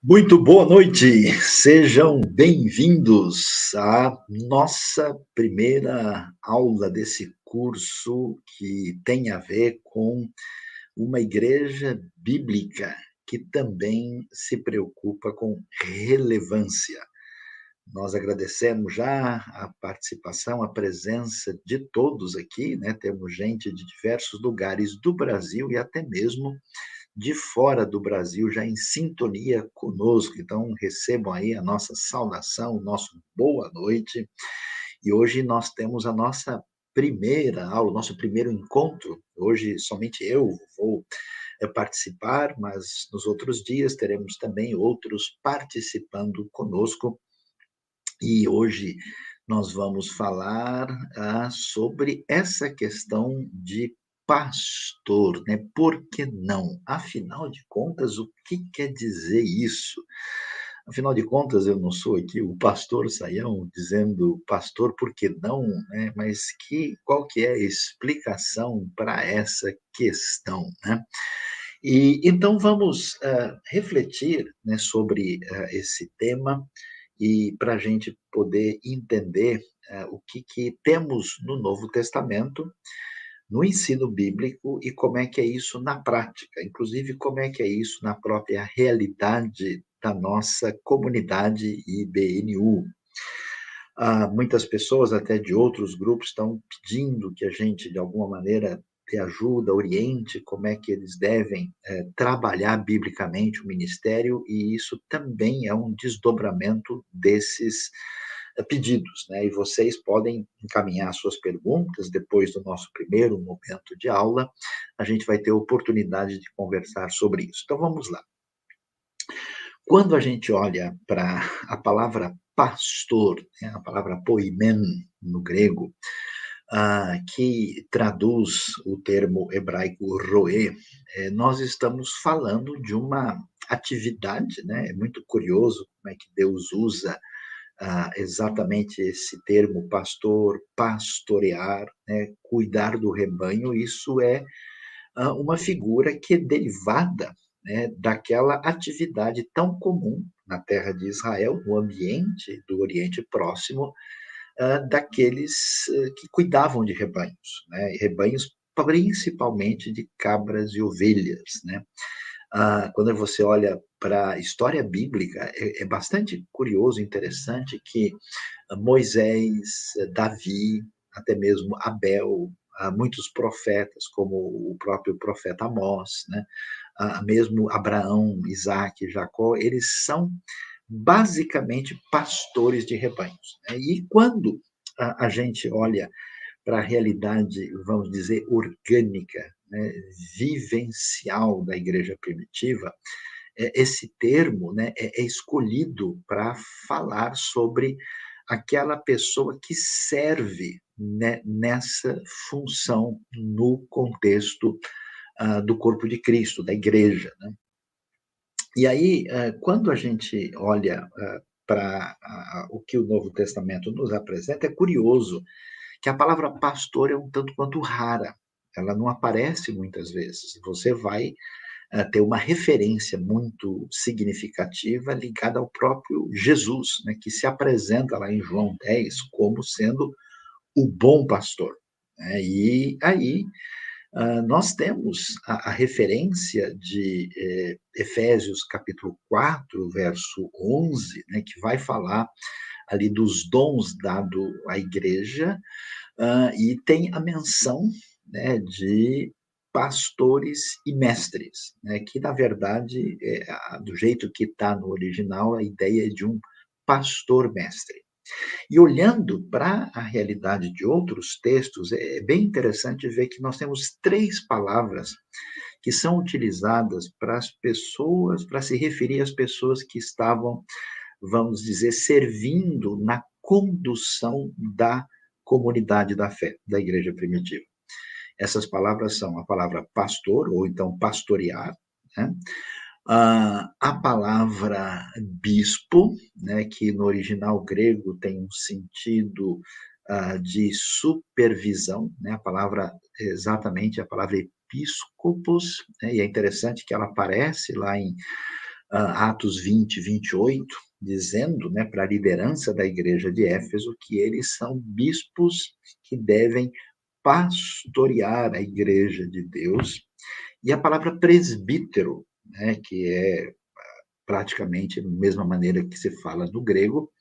Muito boa noite, sejam bem-vindos à nossa primeira aula desse curso que tem a ver com uma igreja bíblica que também se preocupa com relevância. Nós agradecemos já a participação, a presença de todos aqui, né? Temos gente de diversos lugares do Brasil e até mesmo de fora do Brasil já em sintonia conosco. Então, recebam aí a nossa saudação, o nosso boa noite. E hoje nós temos a nossa primeira aula, o nosso primeiro encontro. Hoje somente eu vou participar, mas nos outros dias teremos também outros participando conosco. E hoje nós vamos falar sobre essa questão de pastor, né? Por que não? Afinal de contas, o que quer dizer isso? Afinal de contas, eu não sou aqui o pastor Saião dizendo pastor, por que não, né? Mas qual que é a explicação para essa questão, né? E então vamos refletir, né, sobre esse tema e para a gente poder entender o que temos no Novo Testamento, no ensino bíblico e como é que é isso na prática, inclusive como é que é isso na própria realidade da nossa comunidade IBNU. Muitas pessoas, até de outros grupos, estão pedindo que a gente, de alguma maneira, dê ajuda, oriente como é que eles devem trabalhar biblicamente o ministério, e isso também é um desdobramento desses pedidos, né? E vocês podem encaminhar suas perguntas depois do nosso primeiro momento de aula, a gente vai ter oportunidade de conversar sobre isso. Então vamos lá. Quando a gente olha para a palavra pastor, né, a palavra poimen no grego, que traduz o termo hebraico roé, nós estamos falando de uma atividade, né? É muito curioso como é que Deus usa exatamente esse termo pastor, pastorear, né? Cuidar do rebanho. Isso é uma figura que é derivada, né, daquela atividade tão comum na terra de Israel, no ambiente do Oriente Próximo, daqueles que cuidavam de rebanhos, né, rebanhos principalmente de cabras e ovelhas, né. Quando você olha para a história bíblica, é bastante curioso, interessante que Moisés, Davi, até mesmo Abel, muitos profetas, como o próprio profeta Amós, né? Mesmo Abraão, Isaac, Jacó, eles são basicamente pastores de rebanhos, né? E quando a gente olha para a realidade, vamos dizer, orgânica, né, vivencial da igreja primitiva, esse termo, né, é escolhido para falar sobre aquela pessoa que serve, né, nessa função no contexto do corpo de Cristo, da igreja, né? E aí, quando a gente olha para o que o Novo Testamento nos apresenta, é curioso que a palavra pastor é um tanto quanto rara. Ela não aparece muitas vezes. Você vai ter uma referência muito significativa ligada ao próprio Jesus, né, que se apresenta lá em João 10 como sendo o bom pastor, né? E aí nós temos a referência de Efésios capítulo 4, verso 11, né, que vai falar ali dos dons dado à igreja, e tem a menção, né, de pastores e mestres, né, que na verdade, do jeito que está no original, a ideia é de um pastor-mestre. E olhando para a realidade de outros textos, é bem interessante ver que nós temos três palavras que são utilizadas para as pessoas, para se referir às pessoas que estavam, vamos dizer, servindo na condução da comunidade da fé, da igreja primitiva. Essas palavras são a palavra pastor, ou então pastorear, né? A palavra bispo, né, que no original grego tem um sentido de supervisão, né, a palavra, exatamente a palavra episcopos, né, e é interessante que ela aparece lá em Atos 20, 28, dizendo, né, para a liderança da igreja de Éfeso que eles são bispos que devem pastorear a igreja de Deus. E a palavra presbítero, né, que é praticamente a mesma maneira que se fala no grego,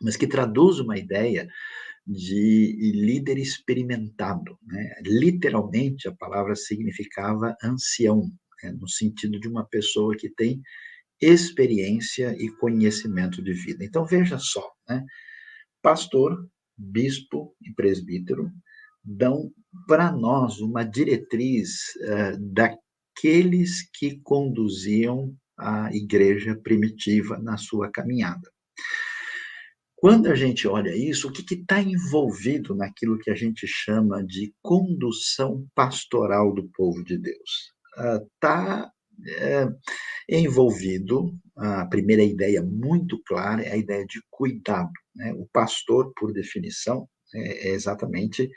mas que traduz uma ideia de líder experimentado, né? Literalmente, a palavra significava ancião, né? No sentido de uma pessoa que tem experiência e conhecimento de vida. Então, veja só, né? Pastor, bispo e presbítero dão para nós uma diretriz daqueles que conduziam a igreja primitiva na sua caminhada. Quando a gente olha isso, o que está envolvido naquilo que a gente chama de condução pastoral do povo de Deus? Está envolvido, a primeira ideia muito clara é a ideia de cuidado, né? O pastor, por definição, é exatamente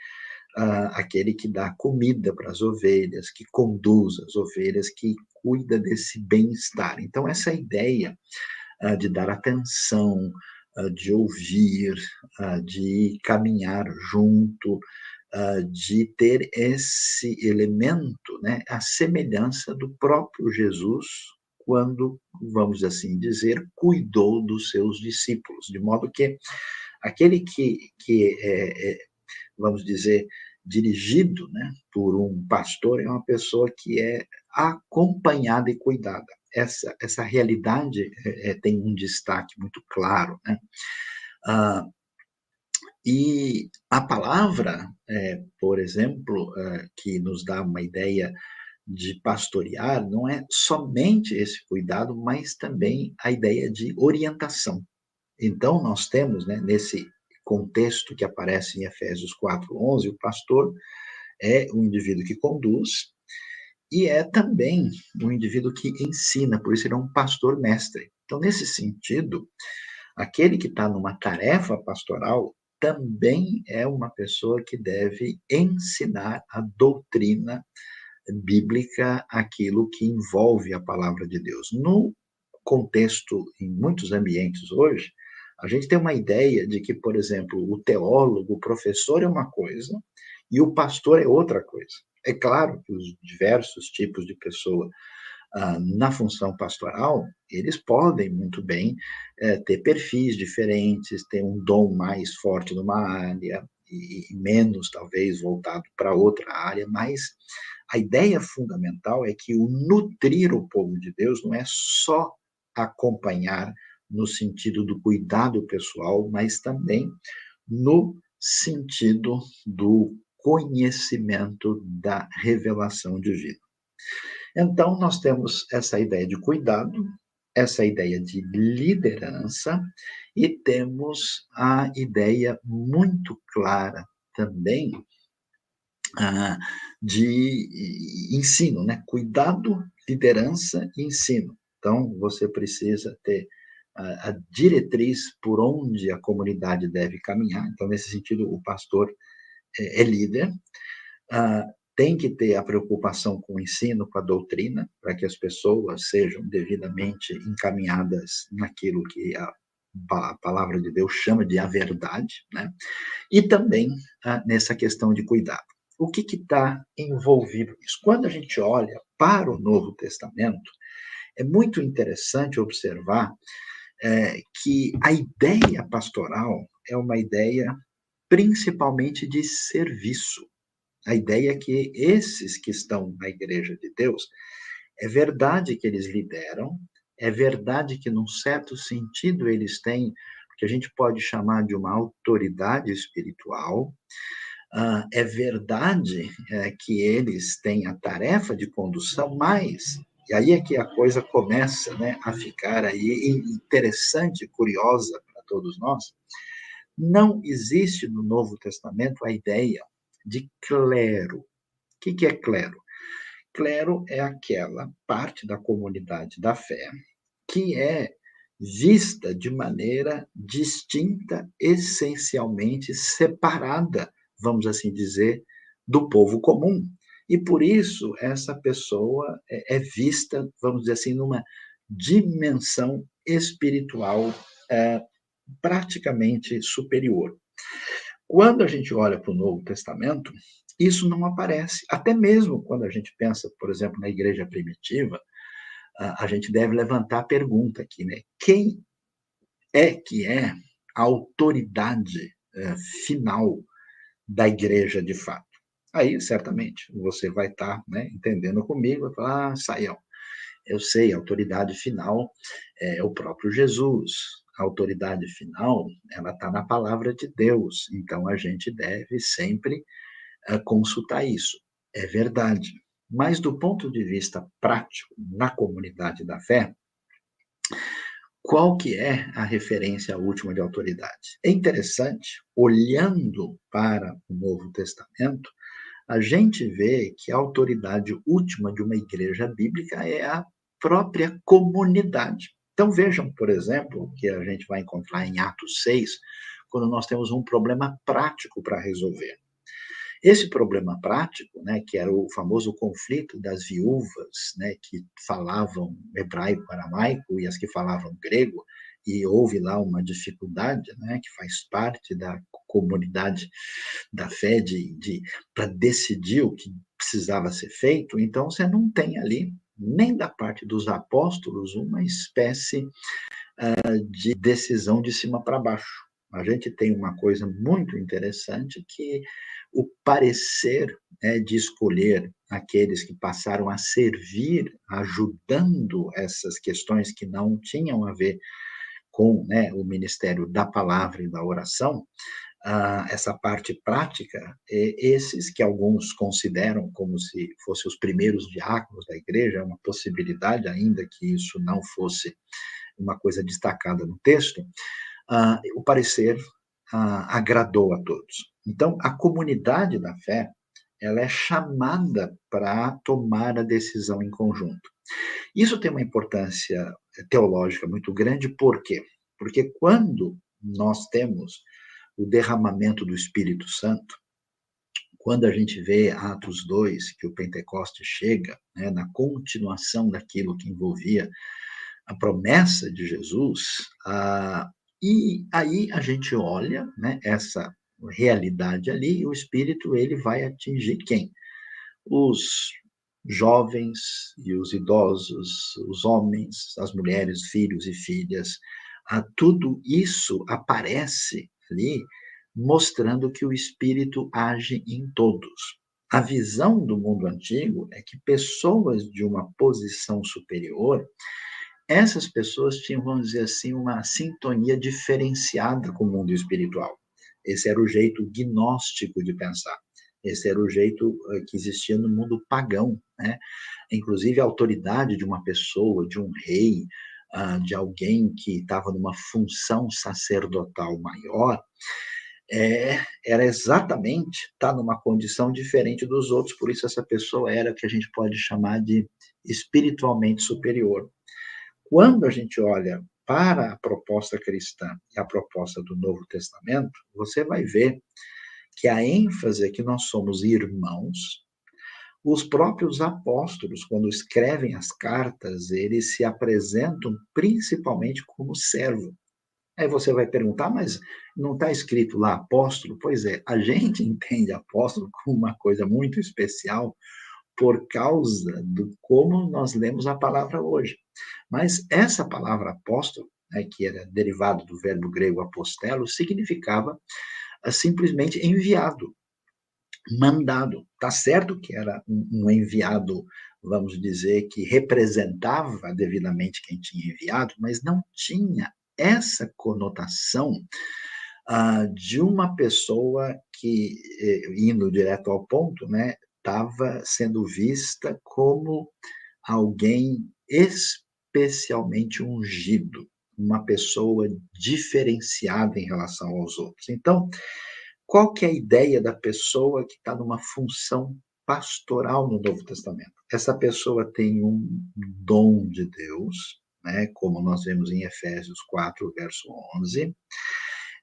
aquele que dá comida para as ovelhas, que conduz as ovelhas, que cuida desse bem-estar. Então, essa ideia de dar atenção, de ouvir, de caminhar junto, de ter esse elemento, né, a semelhança do próprio Jesus, quando, vamos assim dizer, cuidou dos seus discípulos, de modo que aquele que vamos dizer, dirigido, né, por um pastor, é uma pessoa que é acompanhada e cuidada. Essa realidade tem um destaque muito claro, né? Ah, e a palavra, por exemplo, que nos dá uma ideia de pastorear, não é somente esse cuidado, mas também a ideia de orientação. Então, nós temos, né, nesse contexto que aparece em Efésios 4:11, o pastor é um indivíduo que conduz e é também um indivíduo que ensina, por isso ele é um pastor mestre. Então, nesse sentido, aquele que está numa tarefa pastoral também é uma pessoa que deve ensinar a doutrina bíblica, aquilo que envolve a palavra de Deus. No contexto, em muitos ambientes hoje, a gente tem uma ideia de que, por exemplo, o teólogo, o professor é uma coisa e o pastor é outra coisa. É claro que os diversos tipos de pessoa na função pastoral, eles podem muito bem ter perfis diferentes, ter um dom mais forte numa área e menos, talvez, voltado para outra área, mas a ideia fundamental é que o nutrir o povo de Deus não é só acompanhar no sentido do cuidado pessoal, mas também no sentido do conhecimento da revelação divina. Então, nós temos essa ideia de cuidado, essa ideia de liderança, e temos a ideia muito clara também de ensino, né? Cuidado, liderança e ensino. Então, você precisa ter a diretriz por onde a comunidade deve caminhar. Então, nesse sentido, o pastor é líder, ah, tem que ter a preocupação com o ensino, com a doutrina, para que as pessoas sejam devidamente encaminhadas naquilo que a palavra de Deus chama de a verdade, né? E também nessa questão de cuidado. O que está envolvido nisso? Quando a gente olha para o Novo Testamento, é muito interessante observar que a ideia pastoral é uma ideia principalmente de serviço. A ideia é que esses que estão na igreja de Deus, é verdade que eles lideram, é verdade que, num certo sentido, eles têm o que a gente pode chamar de uma autoridade espiritual, é verdade que eles têm a tarefa de condução, mas, e aí é que a coisa começa, né, a ficar aí interessante, curiosa para todos nós, não existe no Novo Testamento a ideia de clero. O que é clero? Clero é aquela parte da comunidade da fé que é vista de maneira distinta, essencialmente separada, vamos assim dizer, do povo comum. E por isso essa pessoa é vista, vamos dizer assim, numa dimensão espiritual praticamente superior. Quando a gente olha para o Novo Testamento, isso não aparece. Até mesmo quando a gente pensa, por exemplo, na igreja primitiva, a gente deve levantar a pergunta aqui, né? Quem é que é a autoridade final da igreja de fato? Aí, certamente, você vai estar, né, entendendo comigo, vai falar, Saião, eu sei, a autoridade final é o próprio Jesus. A autoridade final, ela está na palavra de Deus. Então, a gente deve sempre consultar isso. É verdade. Mas, do ponto de vista prático, na comunidade da fé, qual que é a referência última de autoridade? É interessante, olhando para o Novo Testamento, a gente vê que a autoridade última de uma igreja bíblica é a própria comunidade. Então vejam, por exemplo, que a gente vai encontrar em Atos 6, quando nós temos um problema prático para resolver. Esse problema prático, né, que era o famoso conflito das viúvas, né, que falavam hebraico-aramaico e as que falavam grego, e houve lá uma dificuldade, né, que faz parte da comunidade da fé para decidir o que precisava ser feito. Então você não tem ali nem da parte dos apóstolos uma espécie de decisão de cima para baixo. A gente tem uma coisa muito interessante que o parecer, né, de escolher aqueles que passaram a servir, ajudando essas questões que não tinham a ver com, né, o ministério da palavra e da oração, essa parte prática, esses que alguns consideram como se fossem os primeiros diáconos da igreja, é uma possibilidade, ainda que isso não fosse uma coisa destacada no texto, o parecer agradou a todos. Então, a comunidade da fé, ela é chamada para tomar a decisão em conjunto. Isso tem uma importância teológica muito grande, por quê? Porque quando nós temos o derramamento do Espírito Santo, quando a gente vê Atos 2, que o Pentecoste chega, né, na continuação daquilo que envolvia a promessa de Jesus, e aí a gente olha, né, essa realidade ali, e o Espírito ele vai atingir quem? Os jovens e os idosos, os homens, as mulheres, filhos e filhas, tudo isso aparece ali, mostrando que o Espírito age em todos. A visão do mundo antigo é que pessoas de uma posição superior, essas pessoas tinham, vamos dizer assim, uma sintonia diferenciada com o mundo espiritual. Esse era o jeito gnóstico de pensar. Esse era o jeito que existia no mundo pagão, né? Inclusive a autoridade de uma pessoa, de um rei, de alguém que estava numa função sacerdotal maior, era exatamente estar numa condição diferente dos outros, por isso essa pessoa era o que a gente pode chamar de espiritualmente superior. Quando a gente olha para a proposta cristã e a proposta do Novo Testamento, você vai ver que a ênfase é que nós somos irmãos. Os próprios apóstolos, quando escrevem as cartas, eles se apresentam principalmente como servo. Aí você vai perguntar, mas não está escrito lá apóstolo? Pois é, a gente entende apóstolo como uma coisa muito especial por causa do como nós lemos a palavra hoje. Mas essa palavra apóstolo, né, que era derivado do verbo grego apostelo, significava simplesmente enviado, mandado. Tá certo que era um enviado, vamos dizer, que representava devidamente quem tinha enviado, mas não tinha essa conotação de uma pessoa que, indo direto ao ponto, né, estava sendo vista como alguém especialmente ungido, uma pessoa diferenciada em relação aos outros. Então, qual que é a ideia da pessoa que está numa função pastoral no Novo Testamento? Essa pessoa tem um dom de Deus, né, como nós vemos em Efésios 4, verso 11.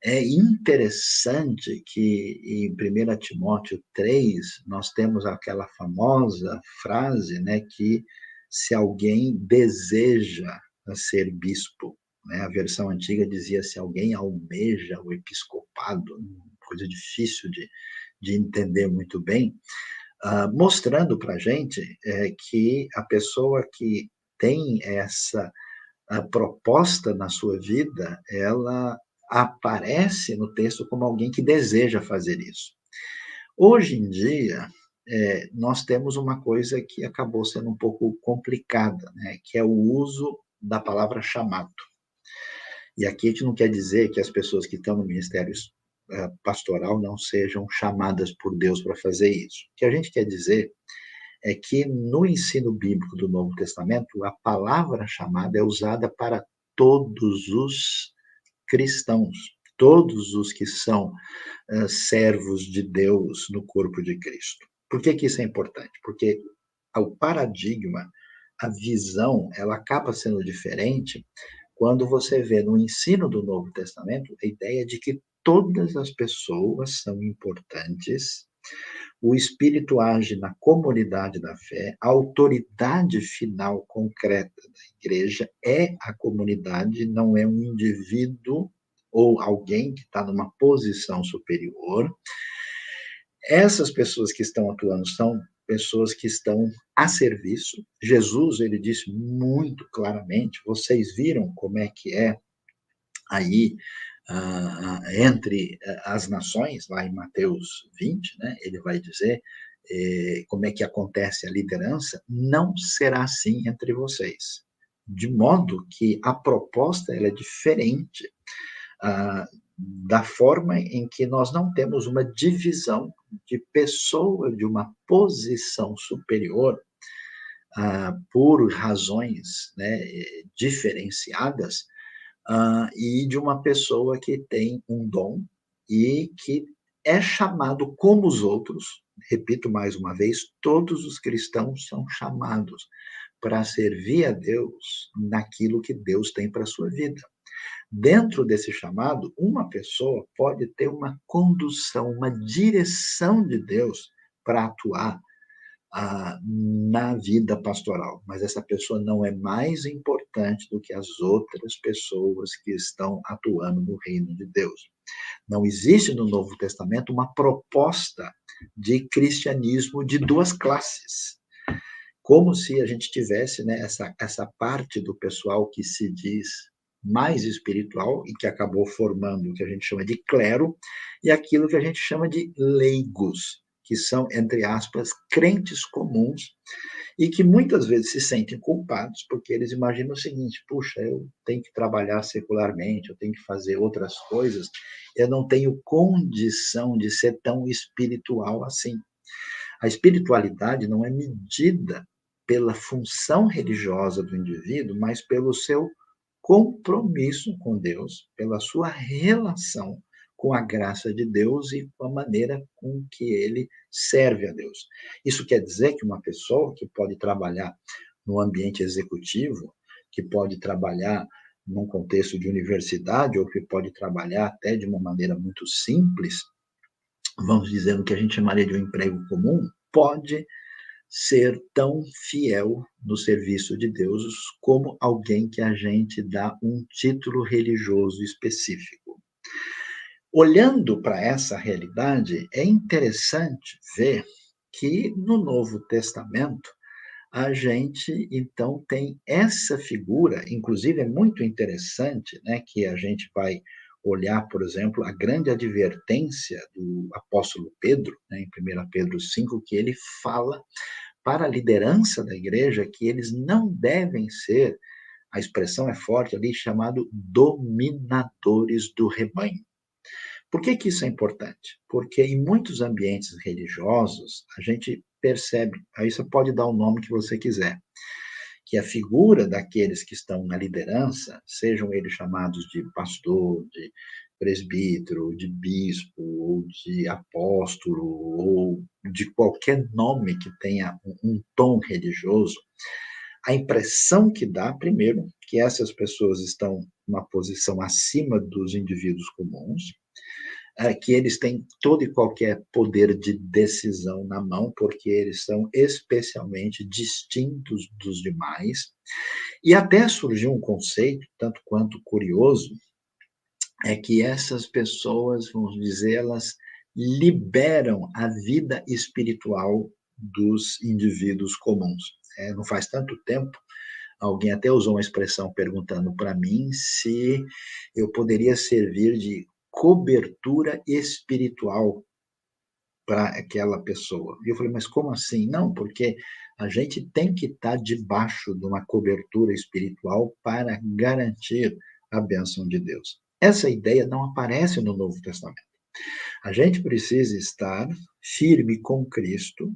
É interessante que em 1 Timóteo 3, nós temos aquela famosa frase, né, que se alguém deseja a ser bispo, né? A versão antiga dizia se alguém almeja o episcopado, coisa difícil de entender muito bem, mostrando para a gente que a pessoa que tem essa proposta na sua vida, ela aparece no texto como alguém que deseja fazer isso. Hoje em dia, nós temos uma coisa que acabou sendo um pouco complicada, né, que é o uso da palavra chamado. E aqui a gente não quer dizer que as pessoas que estão no ministério pastoral não sejam chamadas por Deus para fazer isso. O que a gente quer dizer é que no ensino bíblico do Novo Testamento, a palavra chamada é usada para todos os cristãos, todos os que são servos de Deus no corpo de Cristo. Por que isso é importante? Porque o paradigma, a visão, ela acaba sendo diferente quando você vê no ensino do Novo Testamento a ideia de que todas as pessoas são importantes, o Espírito age na comunidade da fé, a autoridade final concreta da igreja é a comunidade, não é um indivíduo ou alguém que está numa posição superior. Essas pessoas que estão atuando são pessoas que estão a serviço. Jesus, ele disse muito claramente, vocês viram como é que é aí entre as nações, lá em Mateus 20, né, ele vai dizer como é que acontece a liderança, não será assim entre vocês. De modo que a proposta ela é diferente da forma em que nós não temos uma divisão de pessoa de uma posição superior por razões, né, diferenciadas, e de uma pessoa que tem um dom e que é chamado como os outros. Repito mais uma vez, todos os cristãos são chamados para servir a Deus naquilo que Deus tem para a sua vida. Dentro desse chamado, uma pessoa pode ter uma condução, uma direção de Deus para atuar na vida pastoral, mas essa pessoa não é mais importante do que as outras pessoas que estão atuando no reino de Deus. Não existe no Novo Testamento uma proposta de cristianismo de duas classes, como se a gente tivesse, né, essa parte do pessoal que se diz mais espiritual e que acabou formando o que a gente chama de clero, e aquilo que a gente chama de leigos, que são, entre aspas, crentes comuns e que muitas vezes se sentem culpados porque eles imaginam o seguinte: puxa, eu tenho que trabalhar secularmente, eu tenho que fazer outras coisas, eu não tenho condição de ser tão espiritual assim. A espiritualidade não é medida pela função religiosa do indivíduo, mas pelo seu compromisso com Deus, pela sua relação com a graça de Deus e com a maneira com que ele serve a Deus. Isso quer dizer que uma pessoa que pode trabalhar no ambiente executivo, que pode trabalhar num contexto de universidade, ou que pode trabalhar até de uma maneira muito simples, vamos dizer, no que a gente chamaria de um emprego comum, pode ser tão fiel no serviço de Deus como alguém que a gente dá um título religioso específico. Olhando para essa realidade, é interessante ver que no Novo Testamento a gente então tem essa figura, inclusive é muito interessante, né, que a gente vai olhar, por exemplo, a grande advertência do apóstolo Pedro, né, em 1 Pedro 5, que ele fala para a liderança da igreja que eles não devem ser, a expressão é forte ali, chamado dominadores do rebanho. Por que isso é importante? Porque em muitos ambientes religiosos, a gente percebe, aí você pode dar o nome que você quiser, que a figura daqueles que estão na liderança, sejam eles chamados de pastor, de presbítero, de bispo, ou de apóstolo, ou de qualquer nome que tenha um tom religioso, a impressão que dá, primeiro, que essas pessoas estão numa posição acima dos indivíduos comuns, que eles têm todo e qualquer poder de decisão na mão, porque eles são especialmente distintos dos demais. E até surgiu um conceito, tanto quanto curioso, é que essas pessoas, vamos dizer, elas liberam a vida espiritual dos indivíduos comuns. Não faz tanto tempo, alguém até usou uma expressão perguntando para mim se eu poderia servir de cobertura espiritual para aquela pessoa. E eu falei, mas como assim? Não, porque a gente tem que estar debaixo de uma cobertura espiritual para garantir a bênção de Deus. Essa ideia não aparece no Novo Testamento. A gente precisa estar firme com Cristo,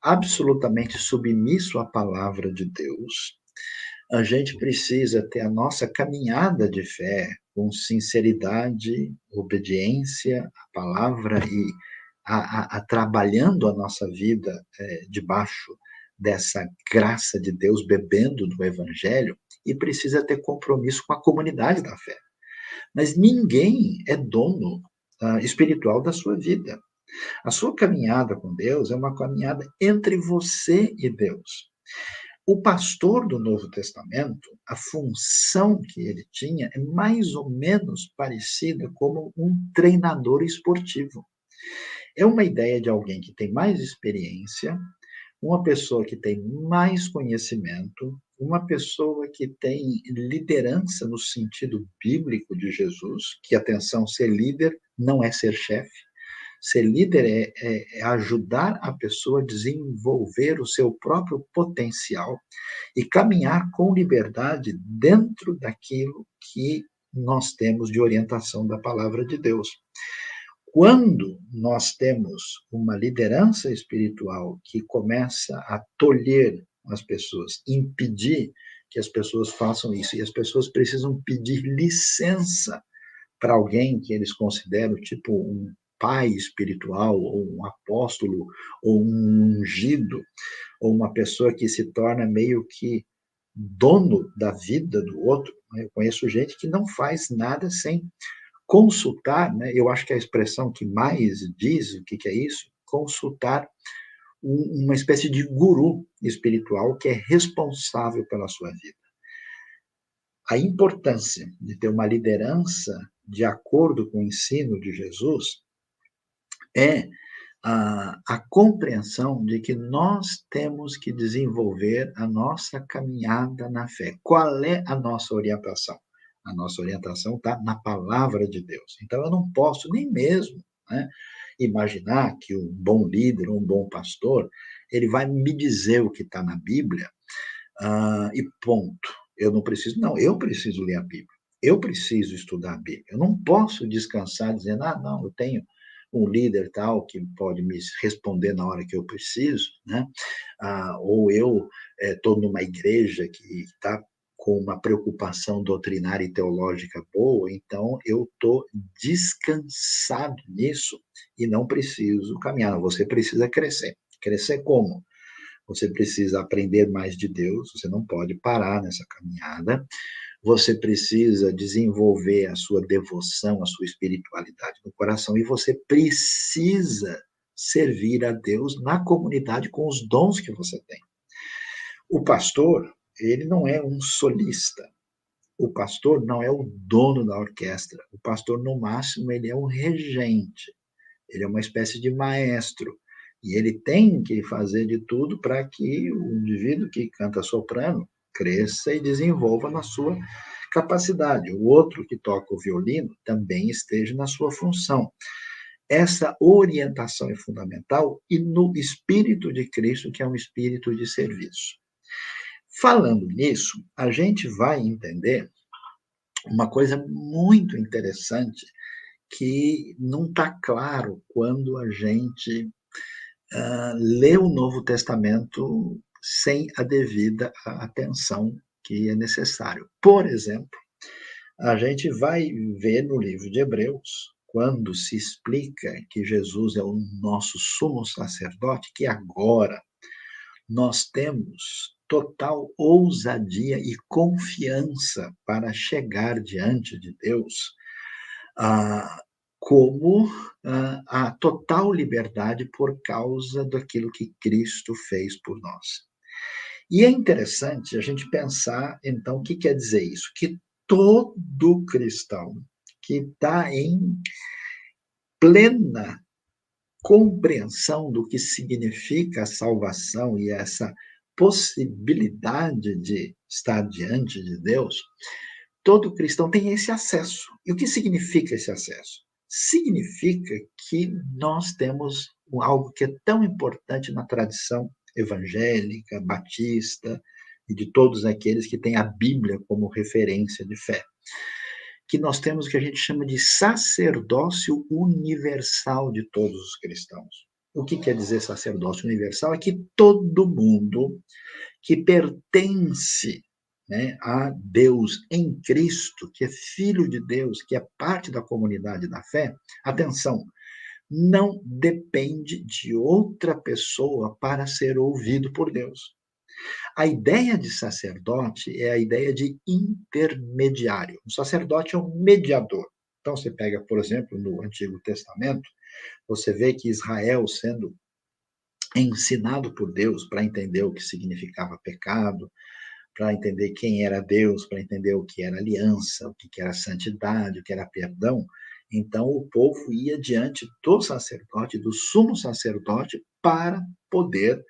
absolutamente submisso à palavra de Deus. A gente precisa ter a nossa caminhada de fé com sinceridade, obediência à palavra e trabalhando a nossa vida debaixo dessa graça de Deus, bebendo do Evangelho, e precisa ter compromisso com a comunidade da fé. Mas ninguém é dono espiritual da sua vida. A sua caminhada com Deus é uma caminhada entre você e Deus. O pastor do Novo Testamento, a função que ele tinha é mais ou menos parecida como um treinador esportivo. É uma ideia de alguém que tem mais experiência, uma pessoa que tem mais conhecimento, uma pessoa que tem liderança no sentido bíblico de Jesus, que, atenção, ser líder não é ser chefe. Ser líder é ajudar a pessoa a desenvolver o seu próprio potencial e caminhar com liberdade dentro daquilo que nós temos de orientação da palavra de Deus. Quando nós temos uma liderança espiritual que começa a tolher as pessoas, impedir que as pessoas façam isso, e as pessoas precisam pedir licença para alguém que eles consideram tipo um pai espiritual, ou um apóstolo, ou um ungido, ou uma pessoa que se torna meio que dono da vida do outro. Eu conheço gente que não faz nada sem consultar, né? Eu acho que a expressão que mais diz o que é isso, consultar uma espécie de guru espiritual que é responsável pela sua vida. A importância de ter uma liderança de acordo com o ensino de Jesus é a compreensão de que nós temos que desenvolver a nossa caminhada na fé. Qual é a nossa orientação? A nossa orientação está na palavra de Deus. Então, eu não posso nem mesmo, né, imaginar que um bom líder, um bom pastor, ele vai me dizer o que está na Bíblia e ponto. Eu não preciso, não, eu preciso ler a Bíblia. Eu preciso estudar a Bíblia. Eu não posso descansar dizendo, não, eu tenho um líder tal que pode me responder na hora que eu preciso, né? Ou eu estou numa igreja que está com uma preocupação doutrinária e teológica boa, então eu estou descansado nisso e não preciso caminhar. Você precisa crescer. Crescer como? Você precisa aprender mais de Deus, você não pode parar nessa caminhada. Você precisa desenvolver a sua devoção, a sua espiritualidade no coração, e você precisa servir a Deus na comunidade com os dons que você tem. O pastor, ele não é um solista. O pastor não é o dono da orquestra. O pastor, no máximo, ele é um regente. Ele é uma espécie de maestro. E ele tem que fazer de tudo para que o indivíduo que canta soprano cresça e desenvolva na sua capacidade. O outro que toca o violino também esteja na sua função. Essa orientação é fundamental e no espírito de Cristo, que é um espírito de serviço. Falando nisso, a gente vai entender uma coisa muito interessante que não está claro quando a gente lê o Novo Testamento sem a devida atenção que é necessário. Por exemplo, a gente vai ver no livro de Hebreus, quando se explica que Jesus é o nosso sumo sacerdote, que agora nós temos total ousadia e confiança para chegar diante de Deus, como a total liberdade por causa daquilo que Cristo fez por nós. E é interessante a gente pensar, então, o que quer dizer isso? Que todo cristão que está em plena compreensão do que significa a salvação e essa possibilidade de estar diante de Deus, todo cristão tem esse acesso. E o que significa esse acesso? Significa que nós temos algo que é tão importante na tradição evangélica, batista e de todos aqueles que têm a Bíblia como referência de fé, que nós temos o que a gente chama de sacerdócio universal de todos os cristãos. O que quer dizer sacerdócio universal? É que todo mundo que pertence, né, a Deus em Cristo, que é filho de Deus, que é parte da comunidade da fé, atenção, não depende de outra pessoa para ser ouvido por Deus. A ideia de sacerdote é a ideia de intermediário. O sacerdote é um mediador. Então, você pega, por exemplo, no Antigo Testamento, você vê que Israel sendo ensinado por Deus para entender o que significava pecado, para entender quem era Deus, para entender o que era aliança, o que era santidade, o que era perdão. Então, o povo ia diante do sacerdote, do sumo sacerdote, para poder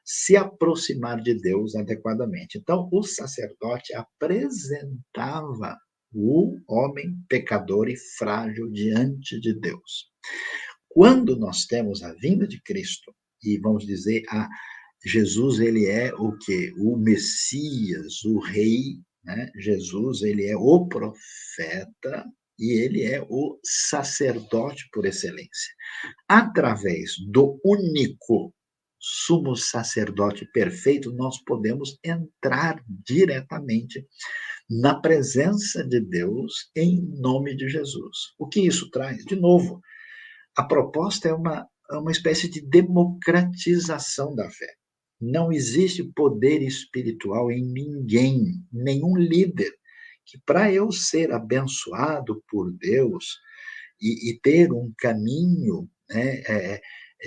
se aproximar de Deus adequadamente. Então, o sacerdote apresentava o homem pecador e frágil diante de Deus. Quando nós temos a vinda de Cristo, e vamos dizer, Jesus, ele é o quê? O Messias, o Rei, né? Jesus, ele é o profeta e ele é o sacerdote por excelência. Através do único sumo sacerdote perfeito, nós podemos entrar diretamente na presença de Deus em nome de Jesus. O que isso traz? De novo, a proposta é uma espécie de democratização da fé. Não existe poder espiritual em ninguém, nenhum líder, que para eu ser abençoado por Deus e ter um caminho, né,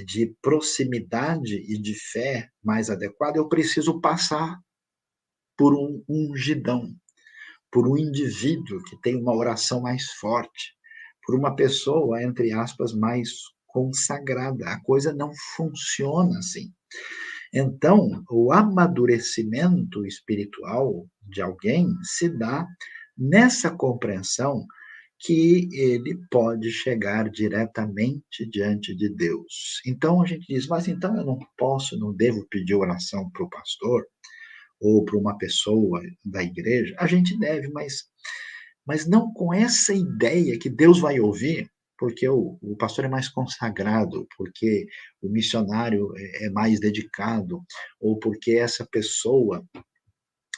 de proximidade e de fé mais adequado, eu preciso passar por um ungidão, por um indivíduo que tem uma oração mais forte, por uma pessoa, entre aspas, mais consagrada. A coisa não funciona assim. Então, o amadurecimento espiritual de alguém se dá nessa compreensão que ele pode chegar diretamente diante de Deus. Então a gente diz, mas então eu não posso, não devo pedir oração para o pastor ou para uma pessoa da igreja? A gente deve, mas não com essa ideia que Deus vai ouvir, porque o pastor é mais consagrado, porque o missionário é mais dedicado, ou porque essa pessoa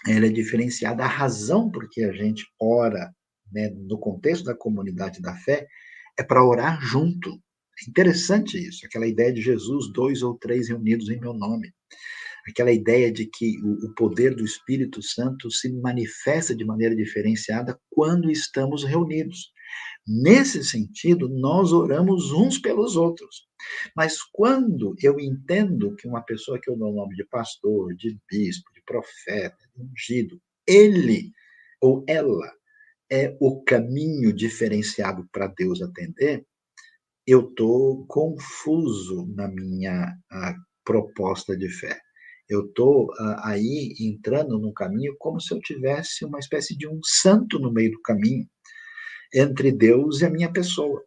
ela é diferenciada. A razão por que a gente ora, né, no contexto da comunidade da fé, é para orar junto. É interessante isso, aquela ideia de Jesus, 2 ou 3 reunidos em meu nome. Aquela ideia de que o poder do Espírito Santo se manifesta de maneira diferenciada quando estamos reunidos. Nesse sentido, nós oramos uns pelos outros. Mas quando eu entendo que uma pessoa que eu dou o nome de pastor, de bispo, de profeta, de ungido, ele ou ela é o caminho diferenciado para Deus atender, eu estou confuso na minha proposta de fé. Eu estou aí entrando num caminho como se eu tivesse uma espécie de um santo no meio do caminho entre Deus e a minha pessoa.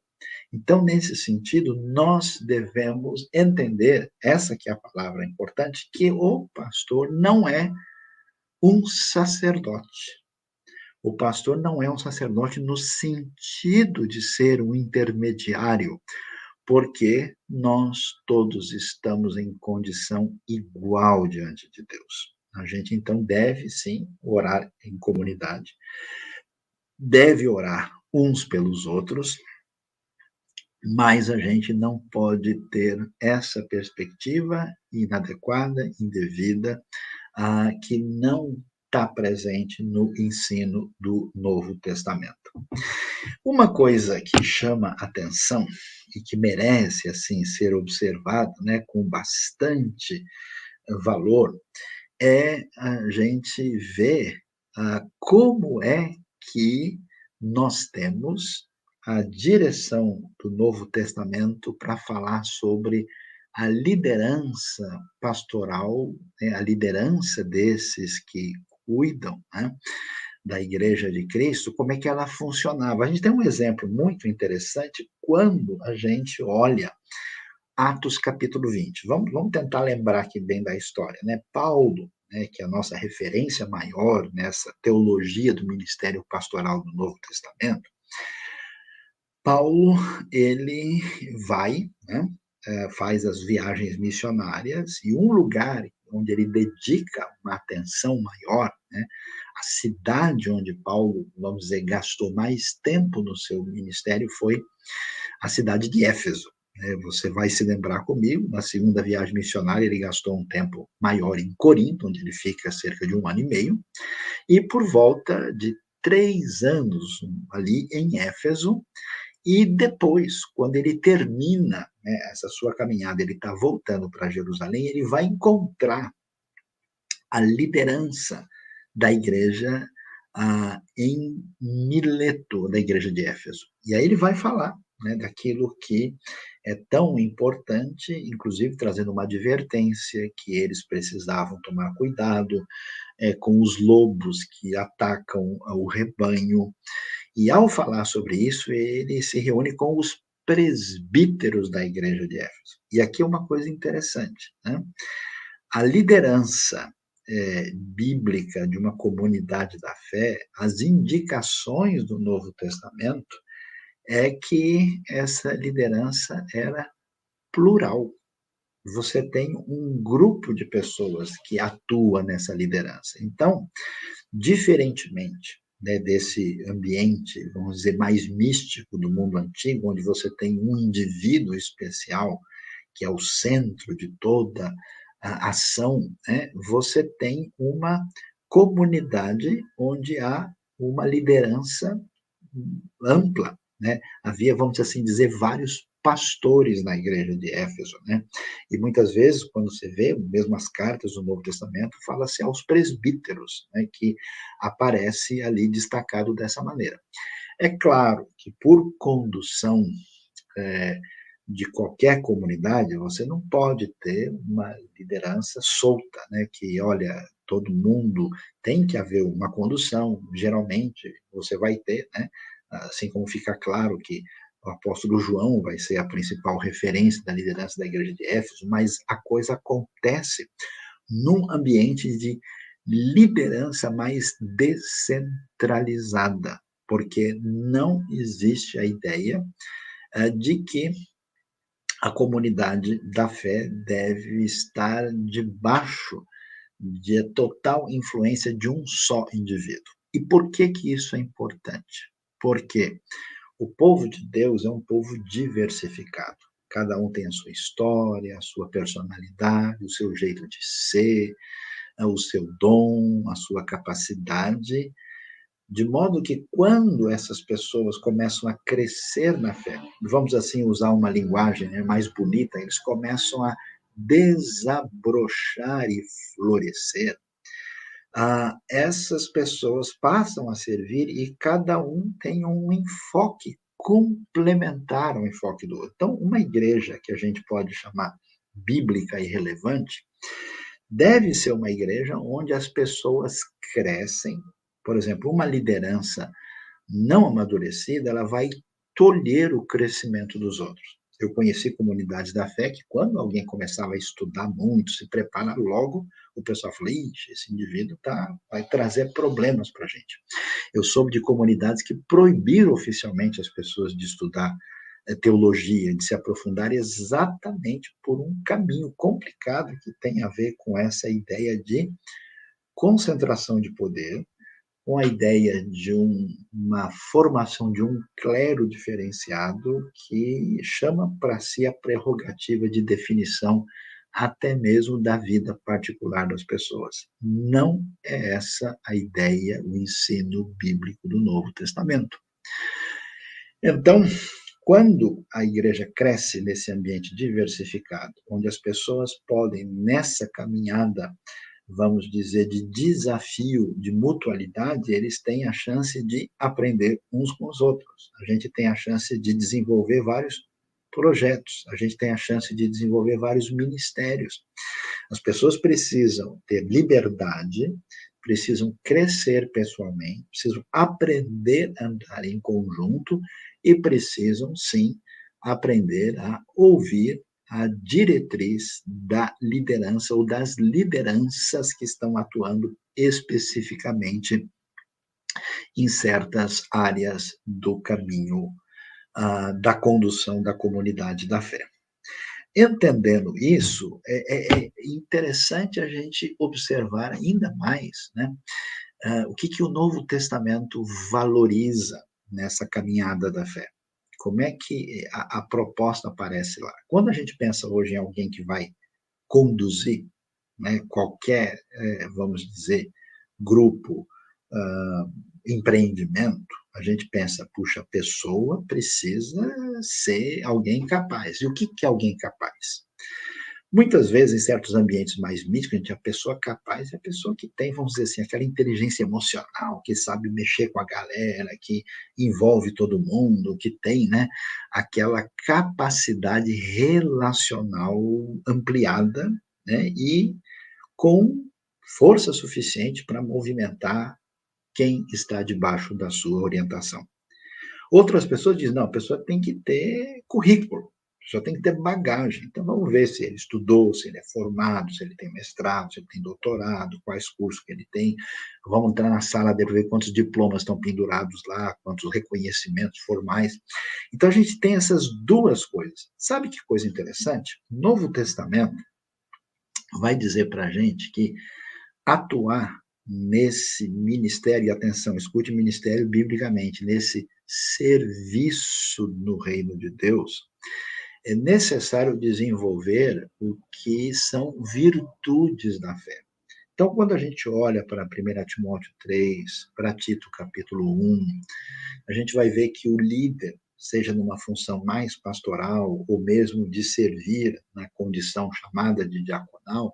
Então, nesse sentido, nós devemos entender, essa que é a palavra importante, que o pastor não é um sacerdote. O pastor não é um sacerdote no sentido de ser um intermediário, porque nós todos estamos em condição igual diante de Deus. A gente, então, deve sim orar em comunidade, deve orar uns pelos outros, mas a gente não pode ter essa perspectiva inadequada, indevida, que não está presente no ensino do Novo Testamento. Uma coisa que chama atenção e que merece assim ser observado, né, com bastante valor, é a gente ver como é que nós temos a direção do Novo Testamento para falar sobre a liderança pastoral, né, a liderança desses que cuidam, né, da Igreja de Cristo, como é que ela funcionava. A gente tem um exemplo muito interessante quando a gente olha Atos capítulo 20. Vamos tentar lembrar aqui bem da história, né? Paulo, né, que é a nossa referência maior nessa teologia do ministério pastoral do Novo Testamento, Paulo, ele vai, né, faz as viagens missionárias e um lugar onde ele dedica uma atenção maior, né, a cidade onde Paulo, vamos dizer, gastou mais tempo no seu ministério foi a cidade de Éfeso. Né? Você vai se lembrar comigo, na segunda viagem missionária ele gastou um tempo maior em Corinto, onde ele fica cerca de 1 ano e meio, e por volta de 3 anos ali em Éfeso, e depois, quando ele termina, né, essa sua caminhada, ele está voltando para Jerusalém, ele vai encontrar a liderança da igreja em Mileto, da igreja de Éfeso. E aí ele vai falar, né, daquilo que é tão importante, inclusive trazendo uma advertência que eles precisavam tomar cuidado com os lobos que atacam o rebanho. E ao falar sobre isso, ele se reúne com os presbíteros da igreja de Éfeso. E aqui é uma coisa interessante, né? A liderança bíblica de uma comunidade da fé, as indicações do Novo Testamento é que essa liderança era plural. Você tem um grupo de pessoas que atua nessa liderança. Então, diferentemente, né, desse ambiente, vamos dizer, mais místico do mundo antigo, onde você tem um indivíduo especial que é o centro de toda a ação, né, você tem uma comunidade onde há uma liderança ampla, né? Havia, vamos assim dizer, vários pastores na igreja de Éfeso, né? E muitas vezes, quando você vê, mesmo as cartas do Novo Testamento, fala-se aos presbíteros, né, que aparece ali destacado dessa maneira. É claro que por condução é, de qualquer comunidade, você não pode ter uma liderança solta, né? Que, olha, todo mundo tem que haver uma condução, geralmente você vai ter, né? Assim como fica claro que o apóstolo João vai ser a principal referência da liderança da igreja de Éfeso, mas a coisa acontece num ambiente de liderança mais descentralizada, porque não existe a ideia de que a comunidade da fé deve estar debaixo de total influência de um só indivíduo. E por que que isso é importante? Porque o povo de Deus é um povo diversificado. Cada um tem a sua história, a sua personalidade, o seu jeito de ser, o seu dom, a sua capacidade, de modo que quando essas pessoas começam a crescer na fé, vamos assim usar uma linguagem, né, mais bonita, eles começam a desabrochar e florescer, essas pessoas passam a servir e cada um tem um enfoque complementar ao enfoque do outro. Então, uma igreja que a gente pode chamar bíblica e relevante deve ser uma igreja onde as pessoas crescem. Por exemplo, uma liderança não amadurecida, ela vai tolher o crescimento dos outros. Eu conheci comunidades da fé que, quando alguém começava a estudar muito, se preparar logo, o pessoal falou: ixi, esse indivíduo vai trazer problemas para a gente. Eu soube de comunidades que proibiram oficialmente as pessoas de estudar teologia, de se aprofundar exatamente por um caminho complicado que tem a ver com essa ideia de concentração de poder, com a ideia de uma formação de um clero diferenciado que chama para si a prerrogativa de definição até mesmo da vida particular das pessoas. Não é essa a ideia, o ensino bíblico do Novo Testamento. Então, quando a igreja cresce nesse ambiente diversificado, onde as pessoas podem, nessa caminhada, vamos dizer, de desafio, de mutualidade, eles têm a chance de aprender uns com os outros. A gente tem a chance de desenvolver vários projetos, a gente tem a chance de desenvolver vários ministérios. As pessoas precisam ter liberdade, precisam crescer pessoalmente, precisam aprender a andar em conjunto e precisam, sim, aprender a ouvir a diretriz da liderança ou das lideranças que estão atuando especificamente em certas áreas do caminho da condução da comunidade da fé. Entendendo isso, é interessante a gente observar ainda mais, né, o que o Novo Testamento valoriza nessa caminhada da fé. Como é que a proposta aparece lá? Quando a gente pensa hoje em alguém que vai conduzir, né, qualquer, vamos dizer, grupo, ah, empreendimento, a gente pensa, puxa, a pessoa precisa ser alguém capaz. E o que é alguém capaz? Muitas vezes, em certos ambientes mais místicos, a pessoa capaz é a pessoa que tem, vamos dizer assim, aquela inteligência emocional, que sabe mexer com a galera, que envolve todo mundo, que tem, né, aquela capacidade relacional ampliada, né, e com força suficiente para movimentar quem está debaixo da sua orientação. Outras pessoas dizem, não, a pessoa tem que ter currículo, a pessoa tem que ter bagagem. Então, vamos ver se ele estudou, se ele é formado, se ele tem mestrado, se ele tem doutorado, quais cursos que ele tem. Vamos entrar na sala dele, ver quantos diplomas estão pendurados lá, quantos reconhecimentos formais. Então, a gente tem essas duas coisas. Sabe que coisa interessante? O Novo Testamento vai dizer para a gente que atuar nesse ministério, e atenção, escute ministério biblicamente, nesse serviço no reino de Deus, é necessário desenvolver o que são virtudes da fé. Então, quando a gente olha para 1 Timóteo 3, para Tito capítulo 1, a gente vai ver que o líder, seja numa função mais pastoral ou mesmo de servir na condição chamada de diaconal,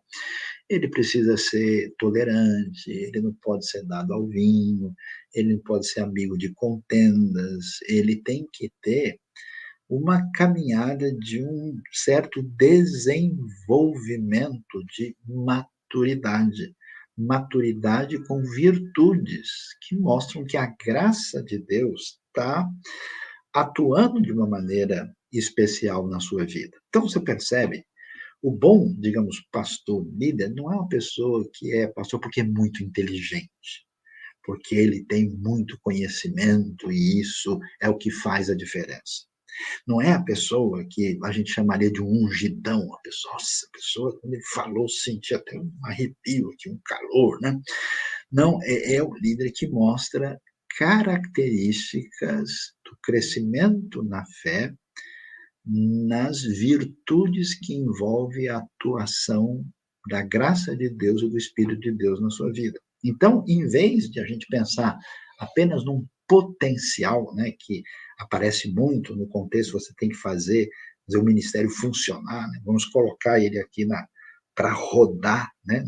ele precisa ser tolerante, ele não pode ser dado ao vinho, ele não pode ser amigo de contendas, ele tem que ter uma caminhada de um certo desenvolvimento de maturidade. Maturidade com virtudes que mostram que a graça de Deus está atuando de uma maneira especial na sua vida. Então você percebe, o bom, digamos, pastor líder não é uma pessoa que é pastor porque é muito inteligente, porque ele tem muito conhecimento e isso é o que faz a diferença. Não é a pessoa que a gente chamaria de um ungidão, a pessoa, nossa, a pessoa, quando ele falou, sentia até um arrepio aqui, um calor, né? Não, é o líder que mostra características do crescimento na fé, nas virtudes que envolve a atuação da graça de Deus e do Espírito de Deus na sua vida. Então, em vez de a gente pensar apenas num potencial, né, que aparece muito no contexto, você tem que fazer o ministério funcionar, né, vamos colocar ele aqui para rodar, né,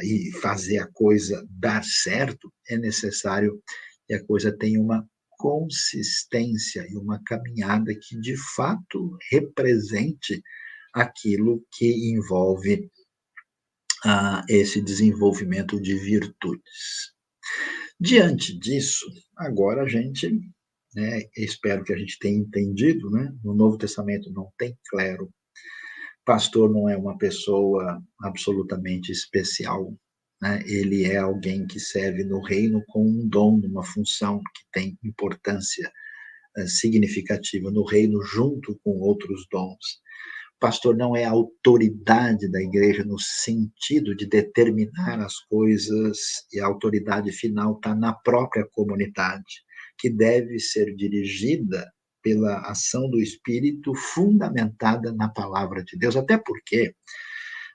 e fazer a coisa dar certo, é necessário que a coisa tenha uma consistência e uma caminhada que de fato represente aquilo que envolve esse desenvolvimento de virtudes. Diante disso, agora a gente, né, espero que a gente tenha entendido, né, no Novo Testamento não tem clero, pastor não é uma pessoa absolutamente especial, né? Ele é alguém que serve no reino com um dom, uma função que tem importância significativa no reino junto com outros dons. Pastor não é a autoridade da igreja no sentido de determinar as coisas, e a autoridade final está na própria comunidade, que deve ser dirigida pela ação do Espírito fundamentada na palavra de Deus, até porque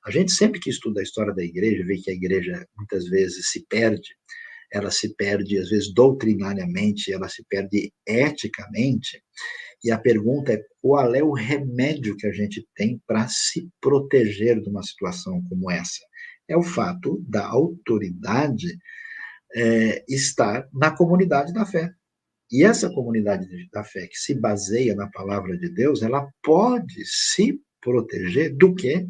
a gente sempre que estuda a história da igreja, vê que a igreja muitas vezes se perde, ela se perde, às vezes, doutrinariamente, ela se perde eticamente, e a pergunta é: qual é o remédio que a gente tem para se proteger de uma situação como essa? É o fato da autoridade estar na comunidade da fé. E essa comunidade da fé que se baseia na palavra de Deus, ela pode se proteger do quê?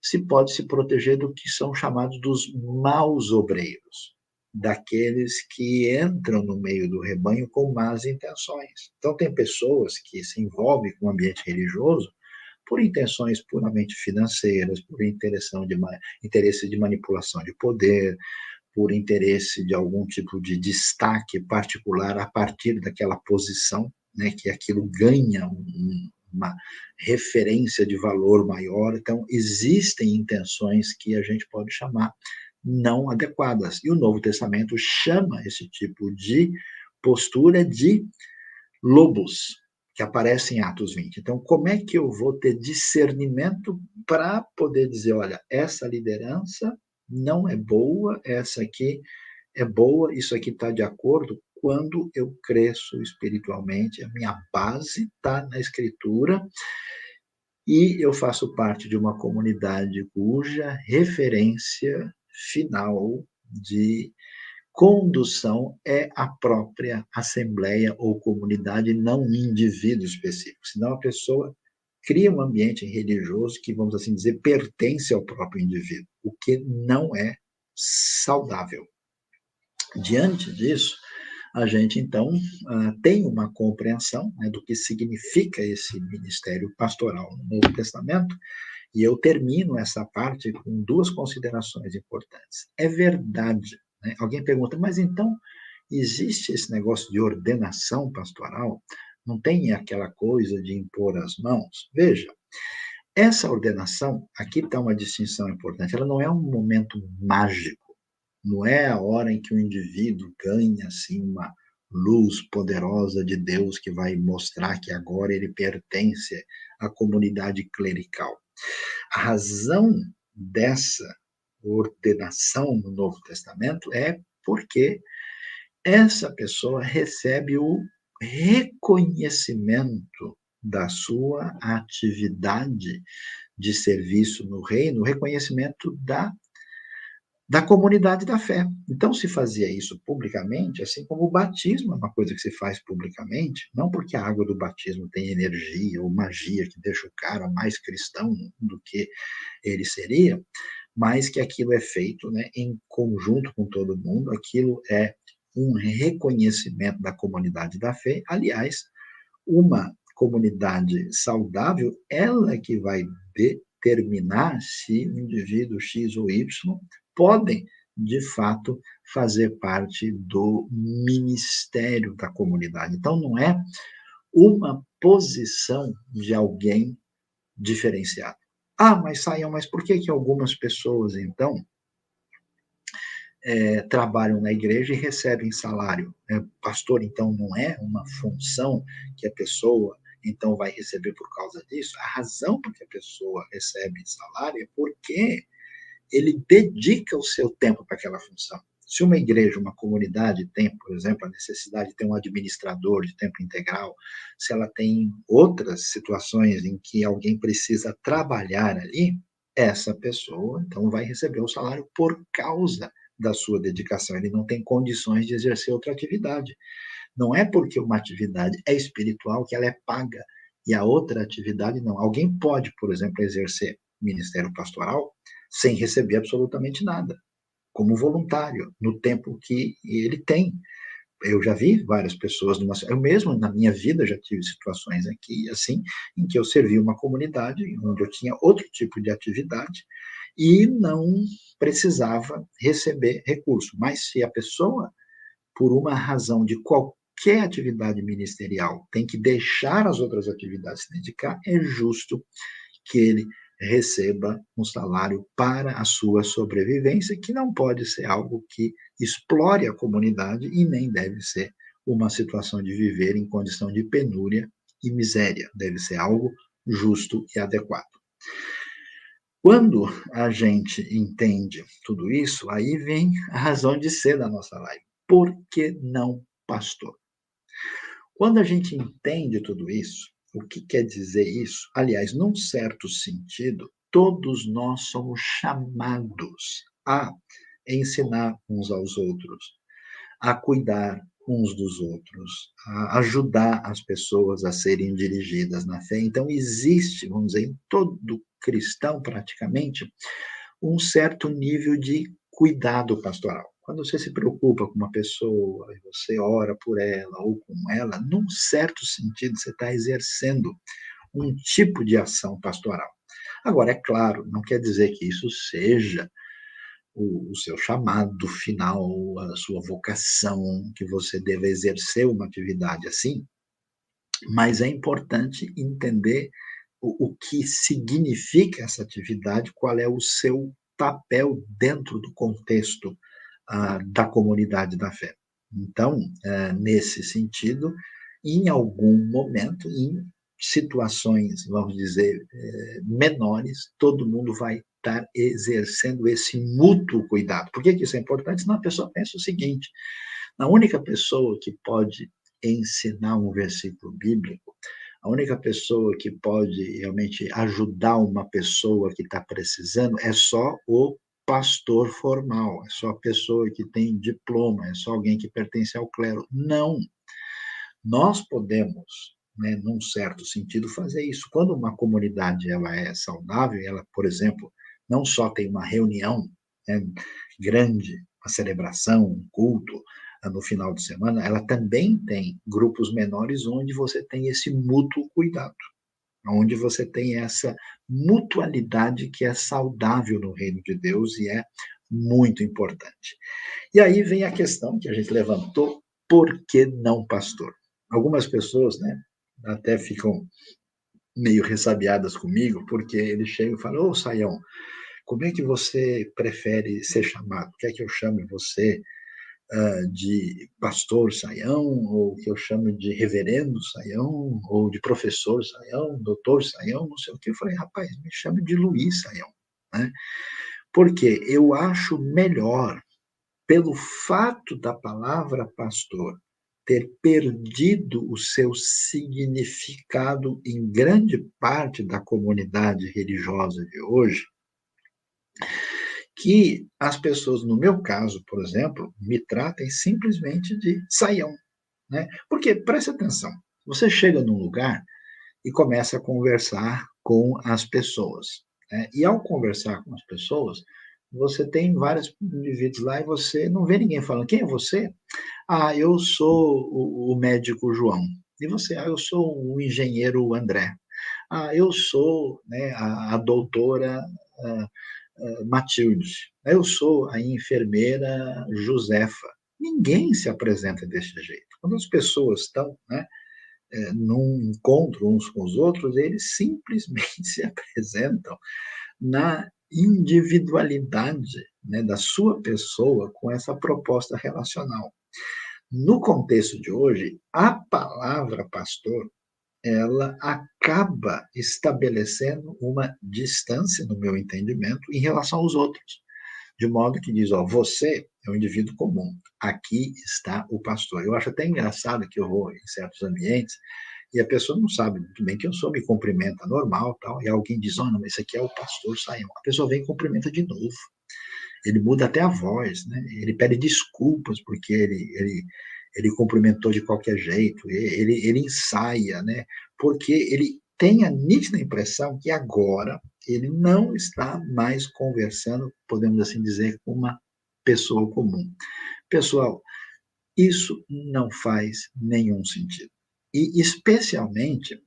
Se pode se proteger do que são chamados dos maus obreiros, daqueles que entram no meio do rebanho com más intenções. Então, tem pessoas que se envolvem com o ambiente religioso por intenções puramente financeiras, por interesse de manipulação de poder, por interesse de algum tipo de destaque particular a partir daquela posição, né, que aquilo ganha uma referência de valor maior. Então, existem intenções que a gente pode chamar não adequadas. E o Novo Testamento chama esse tipo de postura de lobos, que aparece em Atos 20. Então, como é que eu vou ter discernimento para poder dizer, olha, essa liderança não é boa, essa aqui é boa, isso aqui está de acordo? Quando eu cresço espiritualmente, a minha base está na Escritura e eu faço parte de uma comunidade cuja referência final de condução é a própria assembleia ou comunidade, não um indivíduo específico. Senão a pessoa cria um ambiente religioso que, vamos assim dizer, pertence ao próprio indivíduo, o que não é saudável. Diante disso, a gente então tem uma compreensão, né, do que significa esse ministério pastoral no Novo Testamento, e eu termino essa parte com duas considerações importantes. É verdade, né? Alguém pergunta, mas então existe esse negócio de ordenação pastoral? Não tem aquela coisa de impor as mãos? Veja, essa ordenação, aqui está uma distinção importante, ela não é um momento mágico, não é a hora em que o indivíduo ganha assim uma luz poderosa de Deus que vai mostrar que agora ele pertence à comunidade clerical. A razão dessa ordenação no Novo Testamento é porque essa pessoa recebe o reconhecimento da sua atividade de serviço no reino, o reconhecimento da comunidade da fé. Então, se fazia isso publicamente, assim como o batismo é uma coisa que se faz publicamente, não porque a água do batismo tem energia ou magia que deixa o cara mais cristão do que ele seria, mas que aquilo é feito, né, em conjunto com todo mundo, aquilo é um reconhecimento da comunidade da fé. Aliás, uma comunidade saudável, ela que vai determinar se o indivíduo X ou Y podem, de fato, fazer parte do ministério da comunidade. Então, não é uma posição de alguém diferenciado. Ah, mas Saiam, mas por que algumas pessoas, então, trabalham na igreja e recebem salário? Pastor, então, não é uma função que a pessoa, então, vai receber por causa disso? A razão por que a pessoa recebe salário é porque ele dedica o seu tempo para aquela função. Se uma igreja, uma comunidade tem, por exemplo, a necessidade de ter um administrador de tempo integral, se ela tem outras situações em que alguém precisa trabalhar ali, essa pessoa, então, vai receber o salário por causa da sua dedicação. Ele não tem condições de exercer outra atividade. Não é porque uma atividade é espiritual que ela é paga e a outra atividade não. Alguém pode, por exemplo, exercer ministério pastoral sem receber absolutamente nada, como voluntário, no tempo que ele tem. Eu já vi várias pessoas, eu mesmo na minha vida já tive situações aqui, assim, em que eu servi uma comunidade onde eu tinha outro tipo de atividade e não precisava receber recurso. Mas se a pessoa, por uma razão de qualquer atividade ministerial, tem que deixar as outras atividades se dedicar, é justo que ele receba um salário para a sua sobrevivência, que não pode ser algo que explore a comunidade e nem deve ser uma situação de viver em condição de penúria e miséria. Deve ser algo justo e adequado. Quando a gente entende tudo isso, aí vem a razão de ser da nossa live. Por que não pastor? Quando a gente entende tudo isso, o que quer dizer isso? Aliás, num certo sentido, todos nós somos chamados a ensinar uns aos outros, a cuidar uns dos outros, a ajudar as pessoas a serem dirigidas na fé. Então, existe, vamos dizer, em todo cristão, praticamente, um certo nível de cuidado pastoral. Quando você se preocupa com uma pessoa, e você ora por ela ou com ela, num certo sentido, você está exercendo um tipo de ação pastoral. Agora, é claro, não quer dizer que isso seja o seu chamado final, a sua vocação, que você deva exercer uma atividade assim, mas é importante entender o que significa essa atividade, qual é o seu papel dentro do contexto da comunidade da fé. Então, nesse sentido, em algum momento, em situações, vamos dizer, menores, todo mundo vai estar exercendo esse mútuo cuidado. Por que isso é importante? Senão a pessoa pensa o seguinte: a única pessoa que pode ensinar um versículo bíblico, a única pessoa que pode realmente ajudar uma pessoa que está precisando é só o pastor formal, é só a pessoa que tem diploma, é só alguém que pertence ao clero. Não, nós podemos, né, num certo sentido, fazer isso. Quando uma comunidade ela é saudável, ela, por exemplo, não só tem uma reunião, né, grande, uma celebração, um culto, no final de semana, ela também tem grupos menores onde você tem esse mútuo cuidado, onde você tem essa mutualidade que é saudável no reino de Deus e é muito importante. E aí vem a questão que a gente levantou: por que não pastor? Algumas pessoas, né, até ficam meio ressabiadas comigo, porque eles chegam e falam: ô Saião, como é que você prefere ser chamado? Quer que eu chame você de pastor Saião, ou que eu chame de reverendo Saião, ou de professor Saião, doutor Saião, não sei o que. Eu falei: rapaz, me chame de Luiz Saião, né? Porque eu acho melhor, pelo fato da palavra pastor ter perdido o seu significado em grande parte da comunidade religiosa de hoje, que as pessoas, no meu caso, por exemplo, me tratem simplesmente de saião, né? Porque, preste atenção, você chega num lugar e começa a conversar com as pessoas, né? E ao conversar com as pessoas, você tem vários indivíduos lá e você não vê ninguém falando: quem é você? Ah, eu sou o médico João. E você? Ah, eu sou o engenheiro André. Ah, eu sou, né, a doutora ah, Matilde. Eu sou a enfermeira Josefa. Ninguém se apresenta desse jeito. Quando as pessoas estão, né, num encontro uns com os outros, eles simplesmente se apresentam na individualidade, né, da sua pessoa com essa proposta relacional. No contexto de hoje, a palavra pastor, ela acaba estabelecendo uma distância, no meu entendimento, em relação aos outros. De modo que diz: ó, você é um indivíduo comum, aqui está o pastor. Eu acho até engraçado que eu vou em certos ambientes e a pessoa não sabe muito bem quem eu sou, me cumprimenta normal, tal, e alguém diz: oh, não, esse aqui é o pastor Saião. A pessoa vem e cumprimenta de novo. Ele muda até a voz, né? Ele pede desculpas porque ele cumprimentou de qualquer jeito, ele ensaia, né? Porque ele tem a nítida impressão que agora ele não está mais conversando, podemos assim dizer, com uma pessoa comum. Pessoal, isso não faz nenhum sentido. E especialmente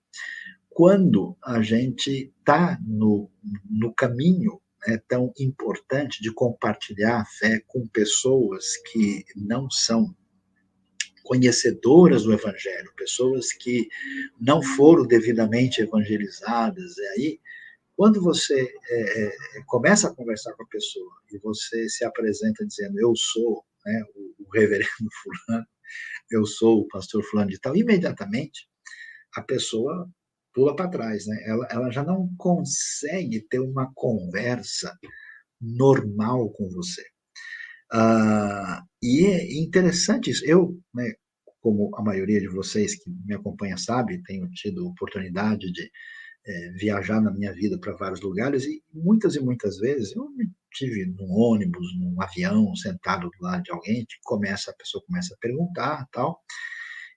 quando a gente está no caminho, né, tão importante de compartilhar a fé com pessoas que não são conhecedoras do Evangelho, pessoas que não foram devidamente evangelizadas. E aí, quando você começa a conversar com a pessoa e você se apresenta dizendo: eu sou, né, o reverendo fulano, eu sou o pastor fulano de tal, imediatamente a pessoa pula para trás, né? Ela já não consegue ter uma conversa normal com você. E é interessante isso. Eu, né, como a maioria de vocês que me acompanha sabe, tenho tido oportunidade de viajar na minha vida para vários lugares e muitas vezes eu me tive num ônibus, num avião, sentado do lado de alguém, que a pessoa começa a perguntar, tal,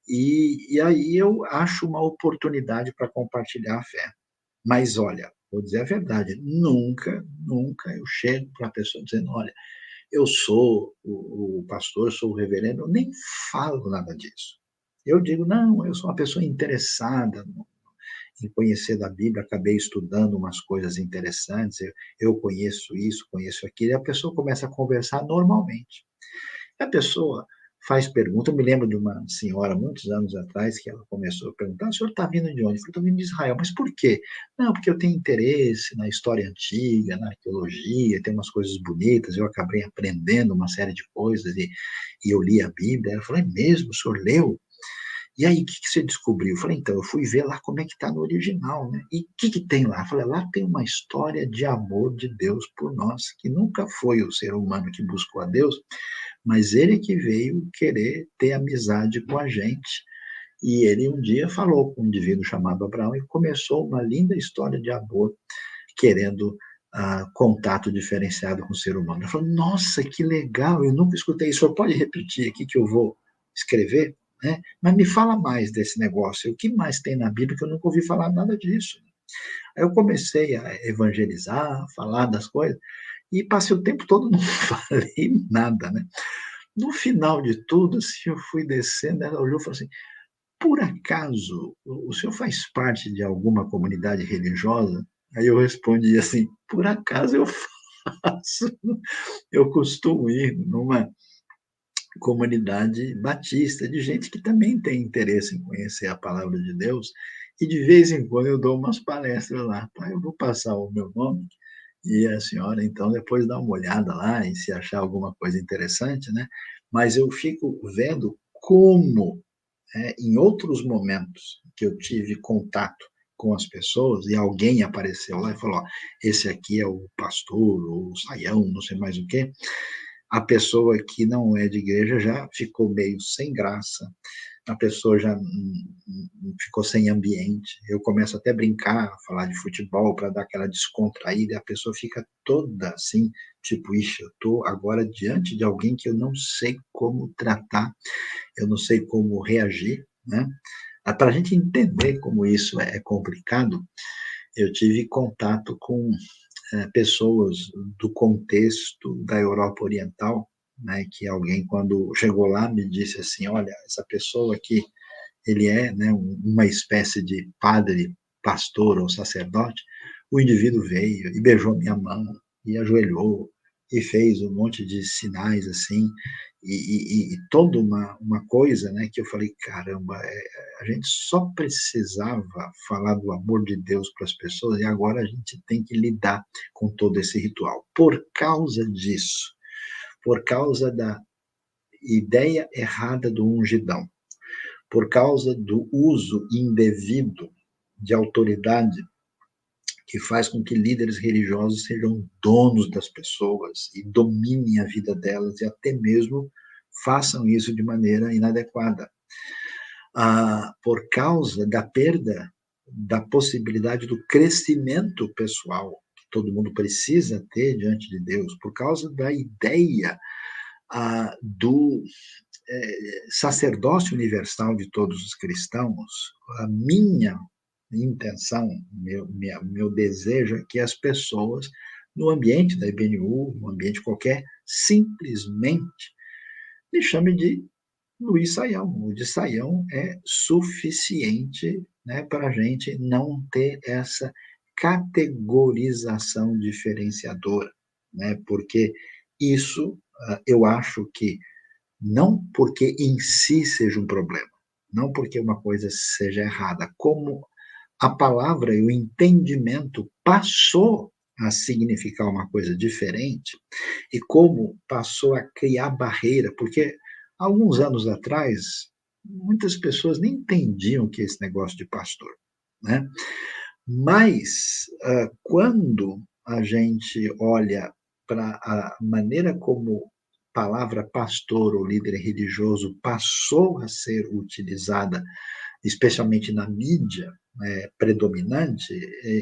e aí eu acho uma oportunidade para compartilhar a fé. Mas olha, vou dizer a verdade, nunca eu chego para a pessoa dizendo: "Olha, eu sou o pastor, sou o reverendo", eu nem falo nada disso. Eu digo: "Não, eu sou uma pessoa interessada em conhecer da Bíblia, acabei estudando umas coisas interessantes, eu conheço isso, conheço aquilo", e a pessoa começa a conversar normalmente. A pessoa faz pergunta, eu me lembro de uma senhora, muitos anos atrás, que ela começou a perguntar: "O senhor está vindo de onde?" Eu falei: "Estou vindo de Israel", "Mas por quê?" "Não, porque eu tenho interesse na história antiga, na arqueologia, tem umas coisas bonitas, eu acabei aprendendo uma série de coisas e eu li a Bíblia". Ela falou: "É mesmo? O senhor leu? E aí, o que que você descobriu?" Eu falei: "Então, eu fui ver lá como é que está no original, né. E o que que tem lá?" Eu falei: "Lá tem uma história de amor de Deus por nós, que nunca foi o ser humano que buscou a Deus, mas ele que veio querer ter amizade com a gente. E ele um dia falou com um indivíduo chamado Abraão e começou uma linda história de amor, querendo contato diferenciado com o ser humano." Eu falei: "Nossa, que legal, eu nunca escutei isso. O senhor pode repetir aqui que eu vou escrever, né? Mas me fala mais desse negócio. O que mais tem na Bíblia que eu nunca ouvi falar nada disso?" Aí eu comecei a evangelizar, falar das coisas, e passei o tempo todo, não falei nada, né? No final de tudo, assim, eu fui descendo, ela olhou e falou assim: "Por acaso o senhor faz parte de alguma comunidade religiosa?" Aí eu respondi assim: "Por acaso eu faço. Eu costumo ir numa comunidade batista, de gente que também tem interesse em conhecer a palavra de Deus, e de vez em quando eu dou umas palestras lá. Tá, eu vou passar o meu nome e a senhora, então, depois dá uma olhada lá e se achar alguma coisa interessante, né?" Mas eu fico vendo como, em outros momentos que eu tive contato com as pessoas e alguém apareceu lá e falou: "Ó, esse aqui é o pastor, ou o saião, não sei mais o quê", a pessoa que não é de igreja já ficou meio sem graça, a pessoa já ficou sem ambiente. Eu começo até a brincar, falar de futebol para dar aquela descontraída, e a pessoa fica toda assim, tipo: "Ixi, eu estou agora diante de alguém que eu não sei como tratar, eu não sei como reagir", né. Para a gente entender como isso é complicado, eu tive contato com pessoas do contexto da Europa Oriental, né, que alguém quando chegou lá me disse assim: "Olha, essa pessoa aqui, ele é, né, uma espécie de padre, pastor ou sacerdote." O indivíduo veio e beijou minha mão, e ajoelhou, e fez um monte de sinais, assim, e toda uma coisa, né, que eu falei: "Caramba, a gente só precisava falar do amor de Deus para as pessoas e agora a gente tem que lidar com todo esse ritual." Por causa disso, por causa da ideia errada do ungidão, por causa do uso indevido de autoridade, que faz com que líderes religiosos sejam donos das pessoas e dominem a vida delas e até mesmo façam isso de maneira inadequada. Por causa da perda da possibilidade do crescimento pessoal que todo mundo precisa ter diante de Deus, por causa da ideia do sacerdócio universal de todos os cristãos, a minha intenção, meu desejo é que as pessoas, no ambiente da IBNU, no ambiente qualquer, simplesmente me chame de Luiz Saião. O de Saião é suficiente, né, para a gente não ter essa categorização diferenciadora, né, porque isso, eu acho que não porque em si seja um problema, não porque uma coisa seja errada, como a palavra e o entendimento passou a significar uma coisa diferente e como passou a criar barreira, porque alguns anos atrás muitas pessoas nem entendiam o que é esse negócio de pastor. né? Mas, quando a gente olha para a maneira como a palavra pastor ou líder religioso passou a ser utilizada, especialmente na mídia, predominante,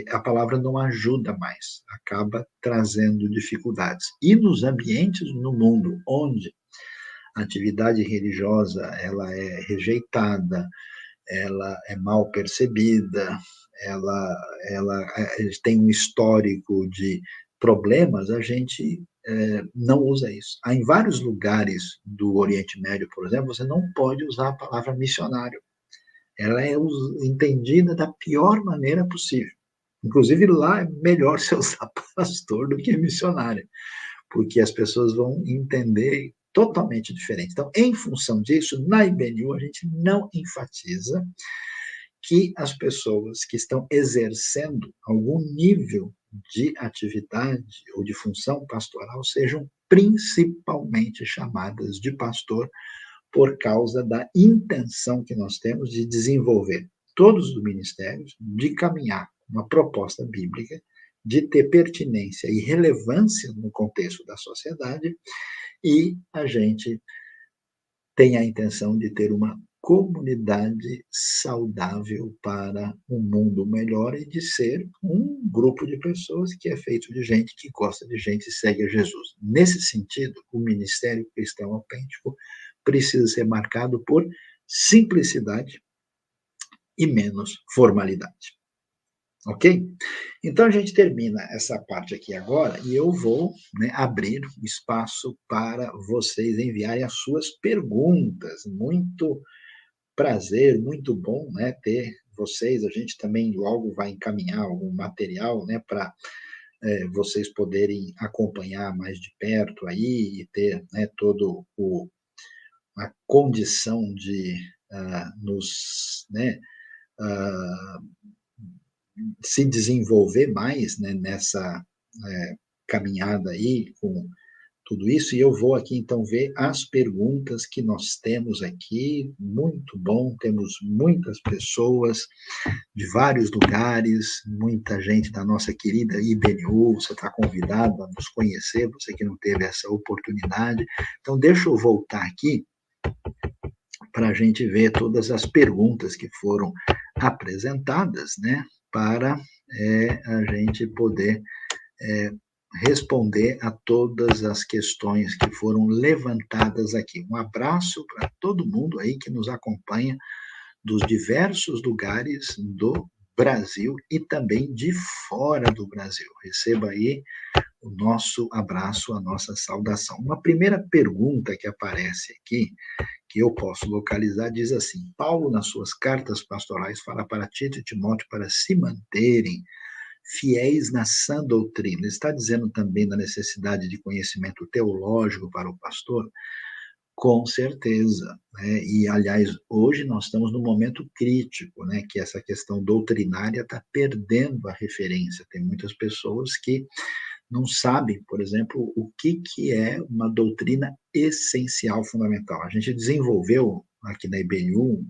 a palavra não ajuda mais, acaba trazendo dificuldades. E nos ambientes no mundo onde a atividade religiosa ela é rejeitada, ela é mal percebida, ela tem um histórico de problemas, a gente não usa isso. Há em vários lugares do Oriente Médio, por exemplo, você não pode usar a palavra missionário. Ela é entendida da pior maneira possível. Inclusive, lá é melhor você usar pastor do que missionário, porque as pessoas vão entender totalmente diferente. Então, em função disso, na IBNU, a gente não enfatiza que as pessoas que estão exercendo algum nível de atividade ou de função pastoral sejam principalmente chamadas de pastor por causa da intenção que nós temos de desenvolver todos os ministérios, de caminhar uma proposta bíblica, de ter pertinência e relevância no contexto da sociedade, e a gente tem a intenção de ter uma comunidade saudável para um mundo melhor e de ser um grupo de pessoas que é feito de gente que gosta de gente e segue a Jesus. Nesse sentido, o ministério cristão autêntico precisa ser marcado por simplicidade e menos formalidade. Ok? Então a gente termina essa parte aqui agora e eu vou, né, abrir espaço para vocês enviarem as suas perguntas. Muito prazer, muito bom, né, ter vocês. A gente também logo vai encaminhar algum material, né, para vocês poderem acompanhar mais de perto aí e ter, né, todo a condição de nos, né, uh, se desenvolver mais, né, nessa caminhada aí com tudo isso. E eu vou aqui então ver as perguntas que nós temos aqui. Muito bom, temos muitas pessoas de vários lugares, muita gente da nossa querida IBNU. Você está convidado a nos conhecer, você que não teve essa oportunidade. Então, deixa eu voltar aqui para a gente ver todas as perguntas que foram apresentadas, né, para a gente poder responder a todas as questões que foram levantadas aqui. Um abraço para todo mundo aí que nos acompanha dos diversos lugares do Brasil e também de fora do Brasil. Receba aí o nosso abraço, a nossa saudação. Uma primeira pergunta que aparece aqui, que eu posso localizar, diz assim: Paulo, nas suas cartas pastorais, fala para Tito e Timóteo para se manterem fiéis na sã doutrina. Ele está dizendo também da necessidade de conhecimento teológico para o pastor? Com certeza, né? E, aliás, hoje nós estamos num momento crítico, né? Que essa questão doutrinária está perdendo a referência. Tem muitas pessoas que não sabem, por exemplo, o que é uma doutrina essencial, fundamental. A gente desenvolveu aqui na IBNU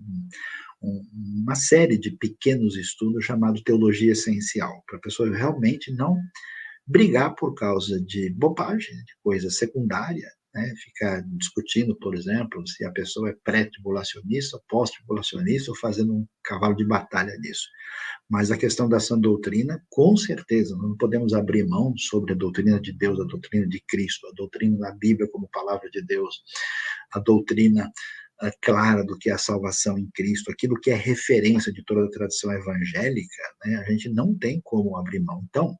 uma série de pequenos estudos chamado Teologia Essencial, para a pessoa realmente não brigar por causa de bobagem, de coisa secundária, né? Ficar discutindo, por exemplo, se a pessoa é pré-tribulacionista, pós-tribulacionista, ou fazendo um cavalo de batalha nisso. Mas a questão da sã doutrina, com certeza, não podemos abrir mão sobre a doutrina de Deus, a doutrina de Cristo, a doutrina da Bíblia como palavra de Deus, a doutrina clara do que é a salvação em Cristo, aquilo que é referência de toda a tradição evangélica, né? A gente não tem como abrir mão. Então,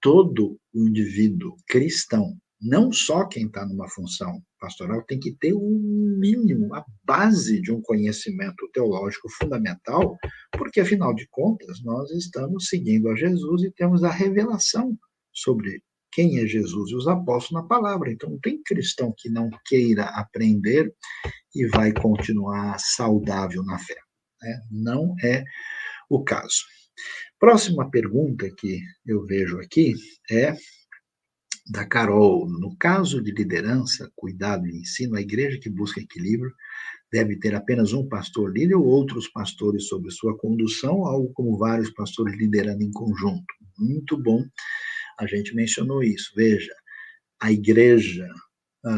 todo o indivíduo cristão, não só quem está numa função pastoral, tem que ter o mínimo, a base de um conhecimento teológico fundamental, porque, afinal de contas, nós estamos seguindo a Jesus e temos a revelação sobre quem é Jesus e os apóstolos na palavra. Então, não tem cristão que não queira aprender e vai continuar saudável na fé, né? Não é o caso. Próxima pergunta que eu vejo aqui é da Carol. No caso de liderança, cuidado e ensino, a igreja que busca equilíbrio deve ter apenas um pastor líder ou outros pastores sob sua condução, algo como vários pastores liderando em conjunto. Muito bom, a gente mencionou isso. Veja, a igreja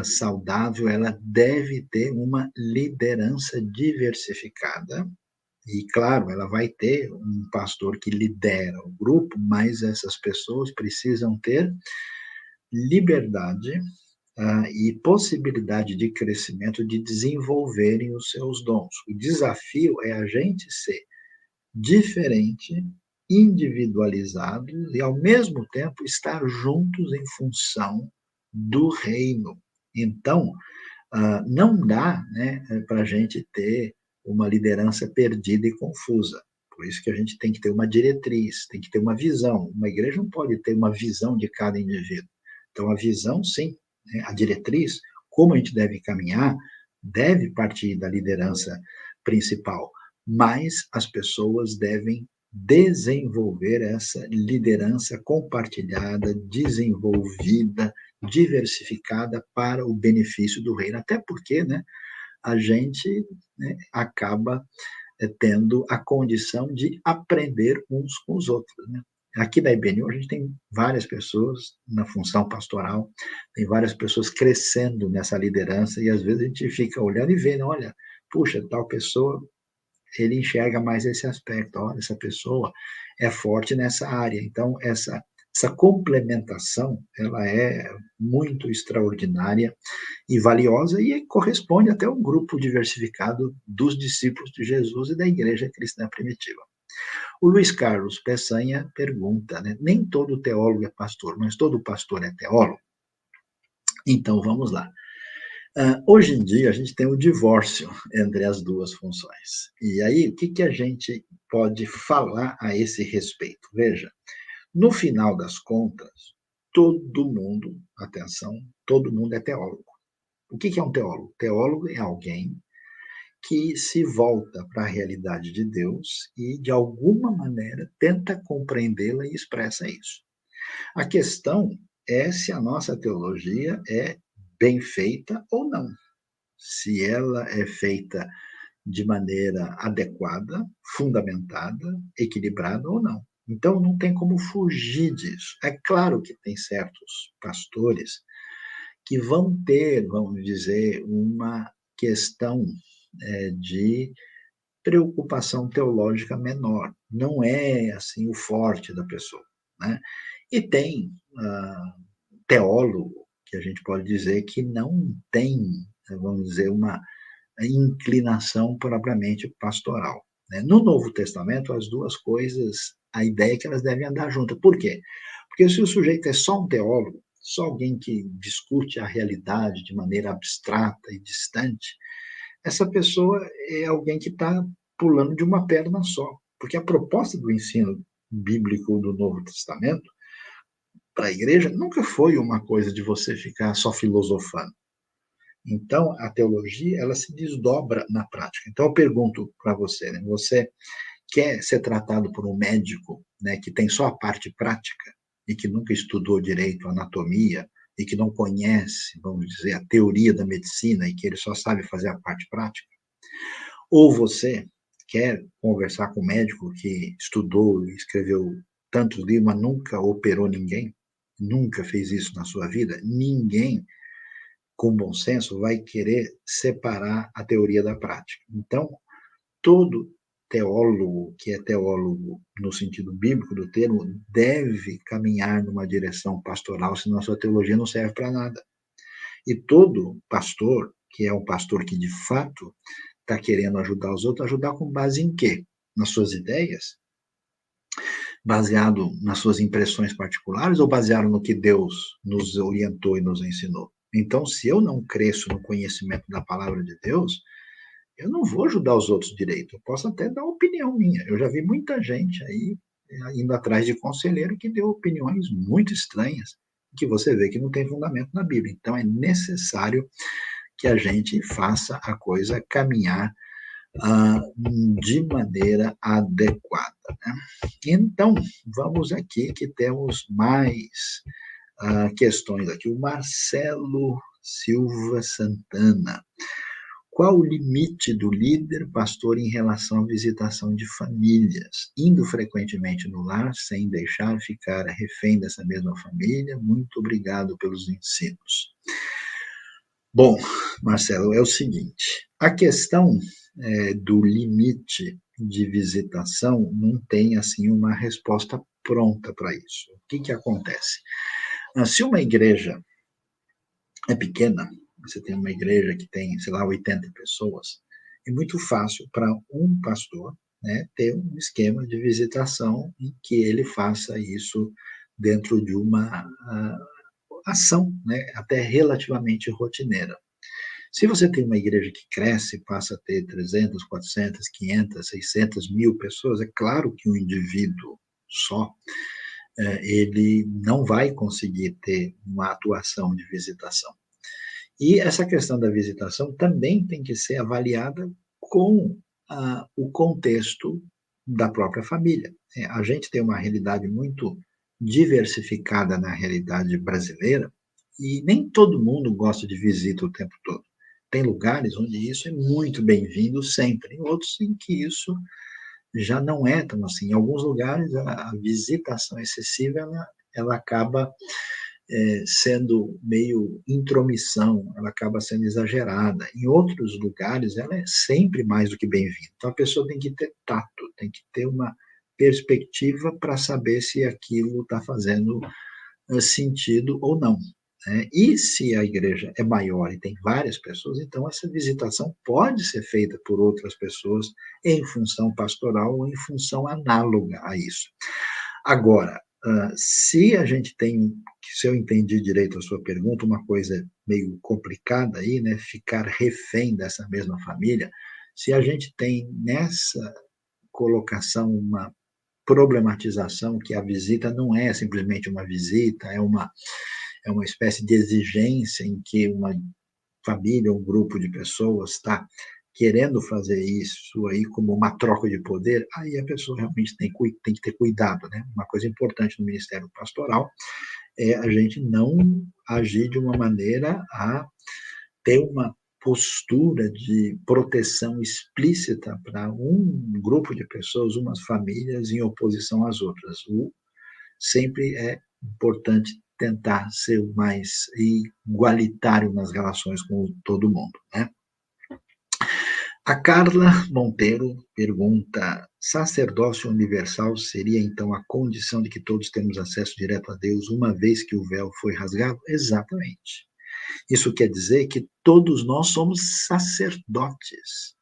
saudável, ela deve ter uma liderança diversificada. E, claro, ela vai ter um pastor que lidera o grupo, mas essas pessoas precisam ter liberdade e possibilidade de crescimento, de desenvolverem os seus dons. O desafio é a gente ser diferente, individualizados e, ao mesmo tempo, estar juntos em função do reino. Então, não dá, né, para a gente ter uma liderança perdida e confusa. Por isso que a gente tem que ter uma diretriz, tem que ter uma visão. Uma igreja não pode ter uma visão de cada indivíduo. Então, a visão, sim, né, a diretriz, como a gente deve caminhar, deve partir da liderança principal, mas as pessoas devem desenvolver essa liderança compartilhada, desenvolvida, diversificada para o benefício do reino. Até porque, né, a gente, né, acaba tendo a condição de aprender uns com os outros, né? Aqui na IBNU, a gente tem várias pessoas na função pastoral, tem várias pessoas crescendo nessa liderança, e às vezes a gente fica olhando e vendo, olha, puxa, tal pessoa, ele enxerga mais esse aspecto, olha, essa pessoa é forte nessa área. Então, essa complementação, ela é muito extraordinária e valiosa e corresponde até um grupo diversificado dos discípulos de Jesus e da igreja cristã primitiva. O Luiz Carlos Peçanha pergunta, né, nem todo teólogo é pastor, mas todo pastor é teólogo? Então, vamos lá. Hoje em dia, a gente tem o divórcio entre as duas funções. E aí, o que a gente pode falar a esse respeito? Veja, no final das contas, todo mundo, atenção, todo mundo é teólogo. O que é um teólogo? Teólogo é alguém que se volta para a realidade de Deus e, de alguma maneira, tenta compreendê-la e expressa isso. A questão é se a nossa teologia é bem feita ou não. Se ela é feita de maneira adequada, fundamentada, equilibrada ou não. Então, não tem como fugir disso. É claro que tem certos pastores que vão ter, vamos dizer, uma questão de preocupação teológica menor. Não é, assim, o forte da pessoa, né? E tem teólogo que a gente pode dizer que não tem, vamos dizer, uma inclinação propriamente pastoral, né? No Novo Testamento, as duas coisas, a ideia é que elas devem andar juntas. Por quê? Porque se o sujeito é só um teólogo, só alguém que discute a realidade de maneira abstrata e distante, essa pessoa é alguém que está pulando de uma perna só. Porque a proposta do ensino bíblico do Novo Testamento para a igreja nunca foi uma coisa de você ficar só filosofando. Então, a teologia, ela se desdobra na prática. Então, eu pergunto para você, né, você quer ser tratado por um médico, né, que tem só a parte prática e que nunca estudou direito anatomia e que não conhece, vamos dizer, a teoria da medicina e que ele só sabe fazer a parte prática? Ou você quer conversar com um médico que estudou e escreveu tantos livros, mas nunca operou ninguém? Nunca fez isso na sua vida? Ninguém com bom senso vai querer separar a teoria da prática. Então, todo teólogo que é teólogo no sentido bíblico do termo deve caminhar numa direção pastoral, senão a sua teologia não serve para nada. E todo pastor, que é um pastor que de fato está querendo ajudar os outros, ajudar com base em quê? Nas suas ideias? Baseado nas suas impressões particulares ou baseado no que Deus nos orientou e nos ensinou? Então, se eu não cresço no conhecimento da palavra de Deus, eu não vou ajudar os outros direito. Eu posso até dar uma opinião minha. Eu já vi muita gente aí indo atrás de conselheiro que deu opiniões muito estranhas, que você vê que não tem fundamento na Bíblia. Então, é necessário que a gente faça a coisa caminhar de maneira adequada, né? Então, vamos aqui que temos mais questões aqui. O Marcelo Silva Santana. qual o limite do líder pastor em relação à visitação de famílias, indo frequentemente no lar sem deixar ficar refém dessa mesma família? Muito obrigado pelos ensinos. Bom, Marcelo, é o seguinte, a questão do limite de visitação não tem assim uma resposta pronta para isso. O que acontece? Se uma igreja é pequena, você tem uma igreja que tem, sei lá, 80 pessoas, é muito fácil para um pastor, né, ter um esquema de visitação em que ele faça isso dentro de uma ação, né, até relativamente rotineira. Se você tem uma igreja que cresce, passa a ter 300, 400, 500, 600 mil pessoas, é claro que um indivíduo só, ele não vai conseguir ter uma atuação de visitação. E essa questão da visitação também tem que ser avaliada com o contexto da própria família. A gente tem uma realidade muito diversificada na realidade brasileira e nem todo mundo gosta de visita o tempo todo. Tem lugares onde isso é muito bem-vindo sempre, em outros em que isso já não é tão assim. Em alguns lugares, a visitação excessiva ela acaba sendo meio intromissão, ela acaba sendo exagerada. Em outros lugares, ela é sempre mais do que bem-vinda. Então, a pessoa tem que ter tato, tem que ter uma perspectiva para saber se aquilo está fazendo sentido ou não. Né? E se a igreja é maior e tem várias pessoas, então essa visitação pode ser feita por outras pessoas em função pastoral ou em função análoga a isso. Agora, se a gente tem, se eu entendi direito a sua pergunta, uma coisa meio complicada aí, né, ficar refém dessa mesma família, se a gente tem nessa colocação uma problematização que a visita não é simplesmente uma visita, é uma espécie de exigência em que uma família, um grupo de pessoas está querendo fazer isso aí como uma troca de poder, aí a pessoa realmente tem que ter cuidado, né? Uma coisa importante no ministério pastoral é a gente não agir de uma maneira a ter uma postura de proteção explícita para um grupo de pessoas, umas famílias, em oposição às outras. Sempre é importante tentar ser o mais igualitário nas relações com todo mundo, né? A Carla Monteiro pergunta: sacerdócio universal seria então a condição de que todos temos acesso direto a Deus uma vez que o véu foi rasgado? Exatamente. Isso quer dizer que todos nós somos sacerdotes.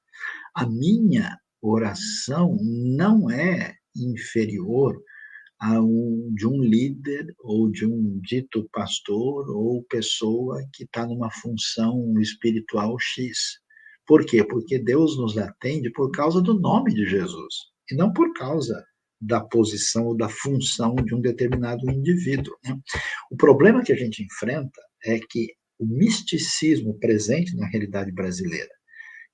A minha oração não é inferior de um líder ou de um dito pastor ou pessoa que está numa função espiritual X. Por quê? Porque Deus nos atende por causa do nome de Jesus e não por causa da posição ou da função de um determinado indivíduo. Né? O problema que a gente enfrenta é que o misticismo presente na realidade brasileira,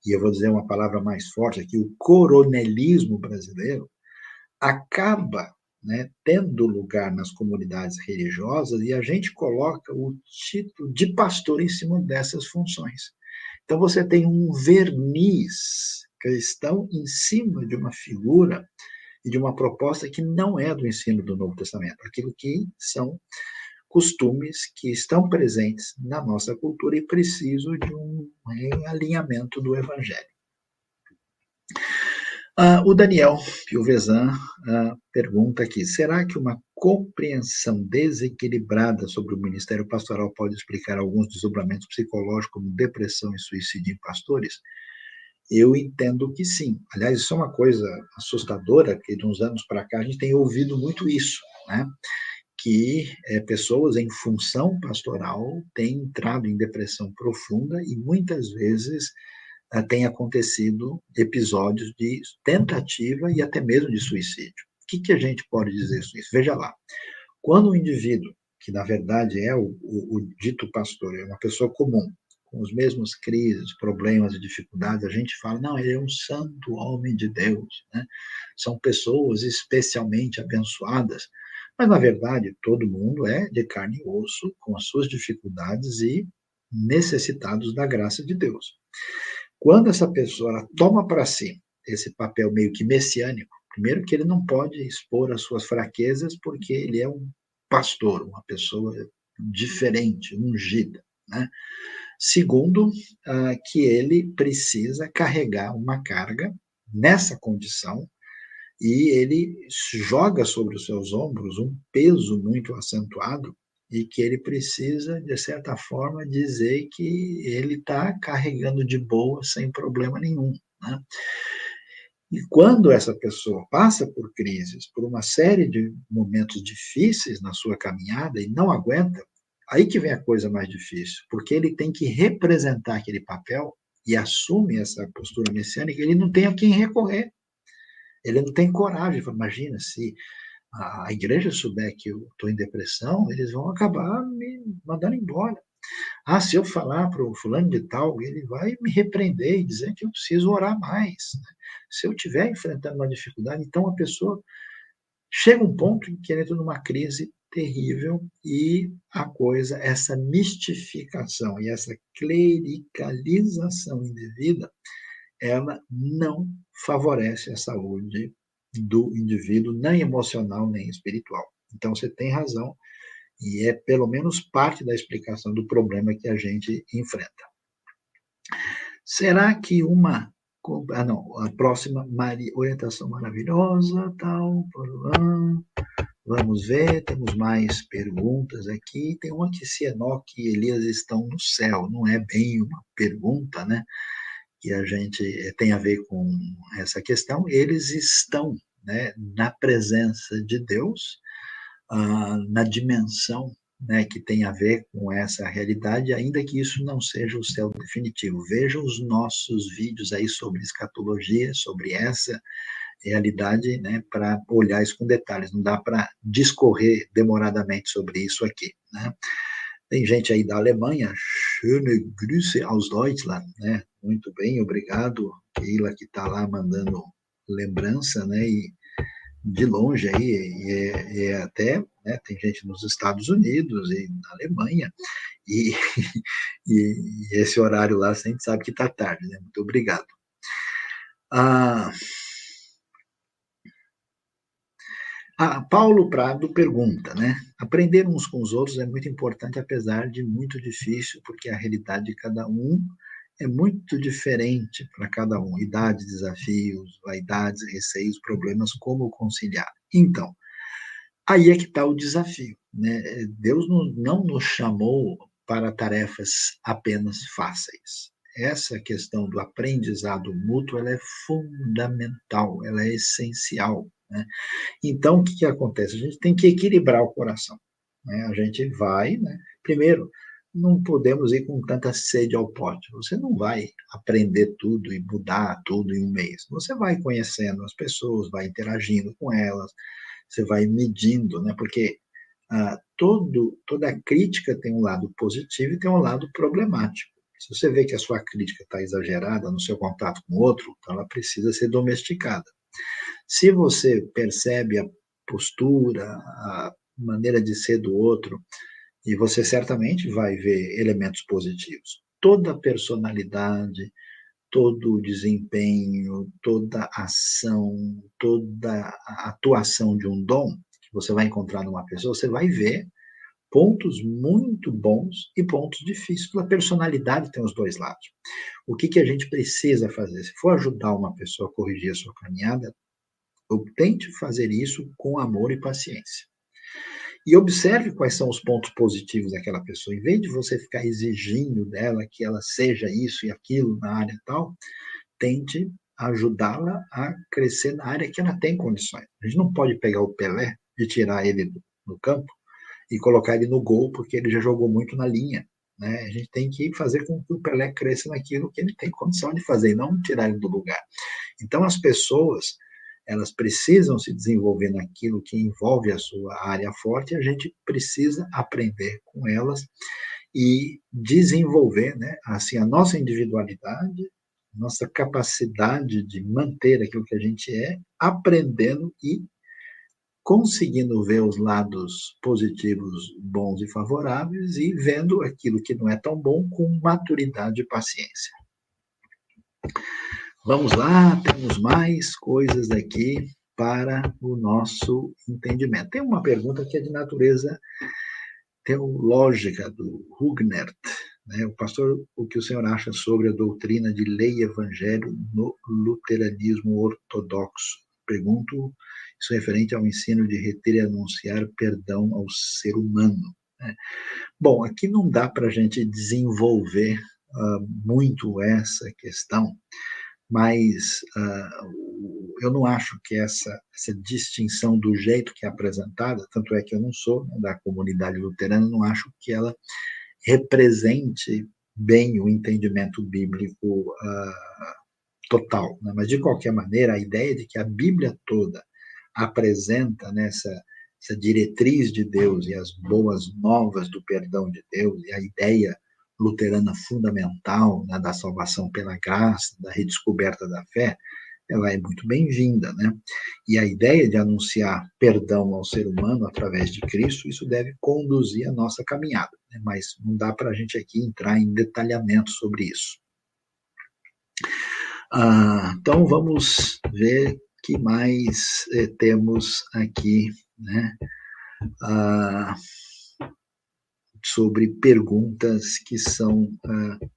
e eu vou dizer uma palavra mais forte aqui, o coronelismo brasileiro, acaba, né, tendo lugar nas comunidades religiosas e a gente coloca o título de pastor em cima dessas funções. Então você tem um verniz cristão em cima de uma figura e de uma proposta que não é do ensino do Novo Testamento, aquilo que são costumes que estão presentes na nossa cultura e precisam de um alinhamento do Evangelho. O Daniel Piovesan pergunta aqui: será que uma compreensão desequilibrada sobre o ministério pastoral pode explicar alguns desdobramentos psicológicos, como depressão e suicídio em pastores? Eu entendo que sim. Aliás, isso é uma coisa assustadora, que de uns anos para cá a gente tem ouvido muito isso, né? Que pessoas em função pastoral têm entrado em depressão profunda e muitas vezes tem acontecido episódios de tentativa e até mesmo de suicídio. O que a gente pode dizer sobre isso? Veja lá, quando o indivíduo, que na verdade é o dito pastor, é uma pessoa comum, com os mesmos crises, problemas e dificuldades, a gente fala, não, ele é um santo homem de Deus, né? São pessoas especialmente abençoadas, mas na verdade todo mundo é de carne e osso, com as suas dificuldades e necessitados da graça de Deus. Quando essa pessoa ela toma para si esse papel meio que messiânico, primeiro que ele não pode expor as suas fraquezas, porque ele é um pastor, uma pessoa diferente, ungida, né. Segundo, que ele precisa carregar uma carga nessa condição e ele joga sobre os seus ombros um peso muito acentuado e que ele precisa, de certa forma, dizer que ele está carregando de boa, sem problema nenhum, né. E quando essa pessoa passa por crises, por uma série de momentos difíceis na sua caminhada e não aguenta, aí que vem a coisa mais difícil, porque ele tem que representar aquele papel e assume essa postura messiânica, ele não tem a quem recorrer. Ele não tem coragem, fala: "Imagina se a igreja souber que eu estou em depressão, eles vão acabar me mandando embora. Ah, se eu falar para o fulano de tal, ele vai me repreender e dizer que eu preciso orar mais, né. Se eu estiver enfrentando uma dificuldade", então a pessoa chega um ponto em que ela entra numa crise terrível e a coisa essa mistificação e essa clericalização indevida, ela não favorece a saúde do indivíduo, nem emocional, nem espiritual. Então você tem razão, e é pelo menos parte da explicação do problema que a gente enfrenta. Será que uma não, a próxima orientação maravilhosa, tal, vamos ver, temos mais perguntas aqui. Tem uma que se Enoque e Elias estão no céu, não é bem uma pergunta, né? Que a gente tem a ver com essa questão, eles estão, né, na presença de Deus, na dimensão, né, que tem a ver com essa realidade, ainda que isso não seja o céu definitivo. Veja os nossos vídeos aí sobre escatologia, sobre essa realidade, né, para olhar isso com detalhes. Não dá para discorrer demoradamente sobre isso aqui, né? Tem gente aí da Alemanha, schöne Grüße aus Deutschland, né? Muito bem, obrigado, Keila, que está lá mandando lembrança, né? E de longe aí, até, né, tem gente nos Estados Unidos e na Alemanha, e, e esse horário lá a gente sabe que está tarde, né? Muito obrigado. Ah, Paulo Prado pergunta, né? Aprender uns com os outros é muito importante, apesar de muito difícil, porque a realidade de cada um é muito diferente para cada um. Idades, desafios, vaidades, receios, problemas, como conciliar. Então, aí é que está o desafio, né? Deus não nos chamou para tarefas apenas fáceis. Essa questão do aprendizado mútuo, ela é fundamental, ela é essencial, né? Então, o que que acontece? A gente tem que equilibrar o coração, né? A gente vai, né? Primeiro, não podemos ir com tanta sede ao pote. Você não vai aprender tudo e mudar tudo em um mês. Você vai conhecendo as pessoas, vai interagindo com elas, você vai medindo, né? Porque toda crítica tem um lado positivo e tem um lado problemático. Se você vê que a sua crítica está exagerada no seu contato com o outro, então ela precisa ser domesticada. Se você percebe a postura, a maneira de ser do outro, e você certamente vai ver elementos positivos. Toda personalidade, todo o desempenho, toda ação, toda a atuação de um dom que você vai encontrar numa pessoa, você vai ver pontos muito bons e pontos difíceis. A personalidade tem os dois lados. O que, que a gente precisa fazer? Se for ajudar uma pessoa a corrigir a sua caminhada, eu tente fazer isso com amor e paciência. E observe quais são os pontos positivos daquela pessoa. Em vez de você ficar exigindo dela que ela seja isso e aquilo na área tal, tente ajudá-la a crescer na área que ela tem condições. A gente não pode pegar o Pelé e tirar ele do campo e colocar ele no gol, porque ele já jogou muito na linha. Né? A gente tem que fazer com que o Pelé cresça naquilo que ele tem condição de fazer, e não tirar ele do lugar. Então, as pessoas, elas precisam se desenvolver naquilo que envolve a sua área forte, e a gente precisa aprender com elas e desenvolver, né, assim, a nossa individualidade, nossa capacidade de manter aquilo que a gente é, aprendendo e conseguindo ver os lados positivos, bons e favoráveis, e vendo aquilo que não é tão bom com maturidade e paciência. Vamos lá, temos mais coisas aqui para o nosso entendimento. Tem uma pergunta que é de natureza teológica, do Hugnert, né? O pastor, o que o senhor acha sobre a doutrina de lei e evangelho no luteranismo ortodoxo? Pergunto, isso é referente ao ensino de reter e anunciar perdão ao ser humano, né? Bom, aqui não dá para a gente desenvolver muito essa questão, mas eu não acho que essa distinção do jeito que é apresentada, tanto é que eu não sou, né, da comunidade luterana, não acho que ela represente bem o entendimento bíblico total, né? Mas, de qualquer maneira, a ideia de que a Bíblia toda apresenta nessa essa diretriz de Deus e as boas novas do perdão de Deus, e a ideia luterana fundamental, né, da salvação pela graça, da redescoberta da fé, ela é muito bem-vinda, né? E a ideia de anunciar perdão ao ser humano através de Cristo, isso deve conduzir a nossa caminhada, né? Mas não dá para a gente aqui entrar em detalhamento sobre isso. Então, vamos ver o que mais temos aqui, né? Sobre perguntas que são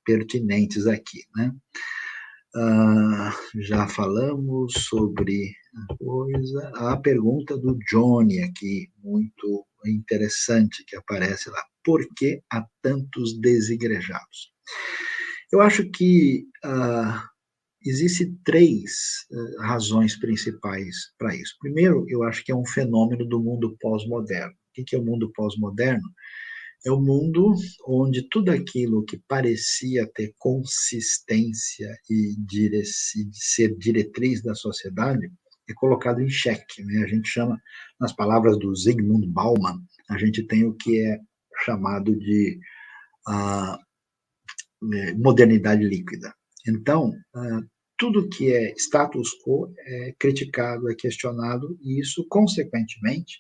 pertinentes aqui, né? Já falamos sobre a coisa. A pergunta do Johnny aqui, muito interessante, que aparece lá. Por que há tantos desigrejados? Eu acho que existem três razões principais para isso. Primeiro, eu acho que é um fenômeno do mundo pós-moderno. O que é o mundo pós-moderno? É um mundo onde tudo aquilo que parecia ter consistência e ser diretriz da sociedade é colocado em xeque, né? A gente chama, nas palavras do Zygmunt Bauman, a gente tem o que é chamado de modernidade líquida. Então, tudo que é status quo é criticado, é questionado, e isso, consequentemente,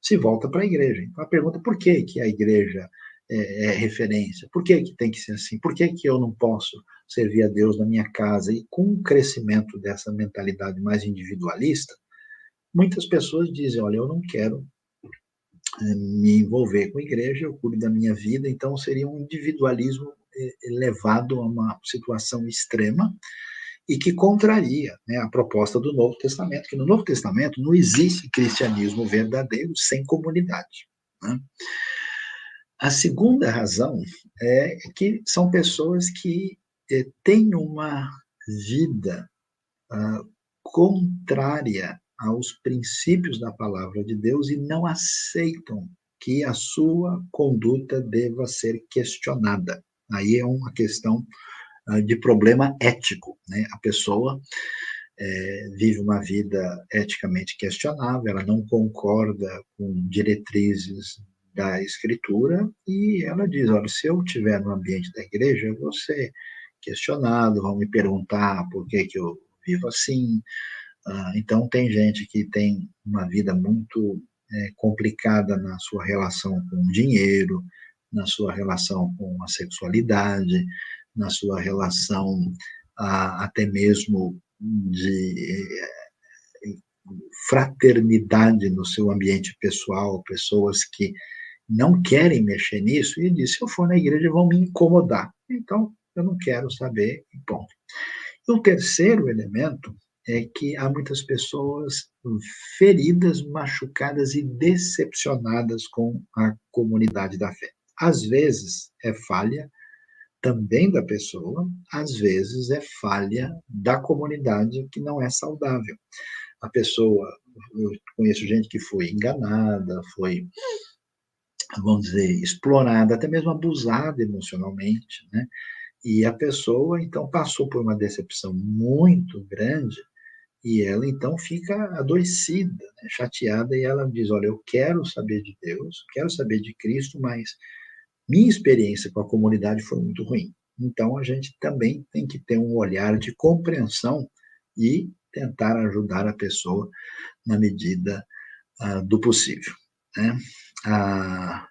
se volta para a igreja. Então, a pergunta, por que que a igreja é referência? Por que que tem que ser assim? Por que que eu não posso servir a Deus na minha casa? E com o crescimento dessa mentalidade mais individualista, muitas pessoas dizem, olha, eu não quero me envolver com a igreja, eu cuido da minha vida, então seria um individualismo levado a uma situação extrema e que contraria, né, a proposta do Novo Testamento, que no Novo Testamento não existe cristianismo verdadeiro sem comunidade, né? A segunda razão é que são pessoas que têm uma vida contrária aos princípios da palavra de Deus e não aceitam que a sua conduta deva ser questionada. Aí é uma questão de problema ético, né? A pessoa vive uma vida eticamente questionável, ela não concorda com diretrizes da escritura e ela diz, olha, se eu estiver no ambiente da igreja, eu vou ser questionado, vão me perguntar por que que eu vivo assim. Então, tem gente que tem uma vida muito complicada na sua relação com o dinheiro, na sua relação com a sexualidade, na sua relação até mesmo de fraternidade no seu ambiente pessoal, pessoas que não querem mexer nisso, e diz, se eu for na igreja vão me incomodar. Então, eu não quero saber, e ponto. E o terceiro elemento é que há muitas pessoas feridas, machucadas e decepcionadas com a comunidade da fé. Às vezes é falha também da pessoa, às vezes é falha da comunidade que não é saudável. A pessoa, eu conheço gente que foi enganada, foi, vamos dizer, explorada, até mesmo abusada emocionalmente, né? E a pessoa, então, passou por uma decepção muito grande e ela, então, fica adoecida, né, chateada, e ela diz, olha, eu quero saber de Deus, quero saber de Cristo, mas minha experiência com a comunidade foi muito ruim. Então, a gente também tem que ter um olhar de compreensão e tentar ajudar a pessoa na medida do possível. né?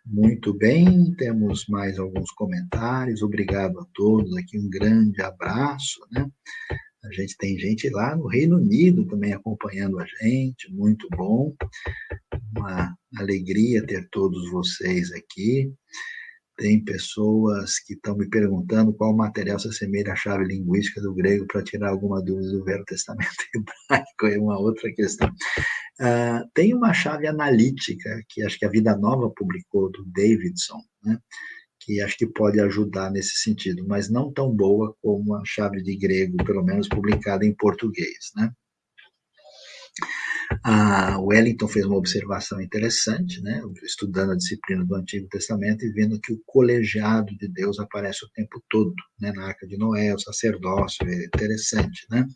Muito bem, temos mais alguns comentários, obrigado a todos aqui, um grande abraço, né? A gente tem gente lá no Reino Unido também acompanhando a gente, muito bom, uma alegria ter todos vocês aqui. Tem pessoas que estão me perguntando qual material se assemelha à chave linguística do grego para tirar alguma dúvida do Velho Testamento hebraico, é uma outra questão. Tem uma chave analítica que acho que a Vida Nova publicou, do Davidson, né? Que acho que pode ajudar nesse sentido, mas não tão boa como a chave de grego, pelo menos publicada em português, né? O Wellington fez uma observação interessante, né? Estudando a disciplina do Antigo Testamento e vendo que o colegiado de Deus aparece o tempo todo, né? Na Arca de Noé, o sacerdócio, é interessante, né?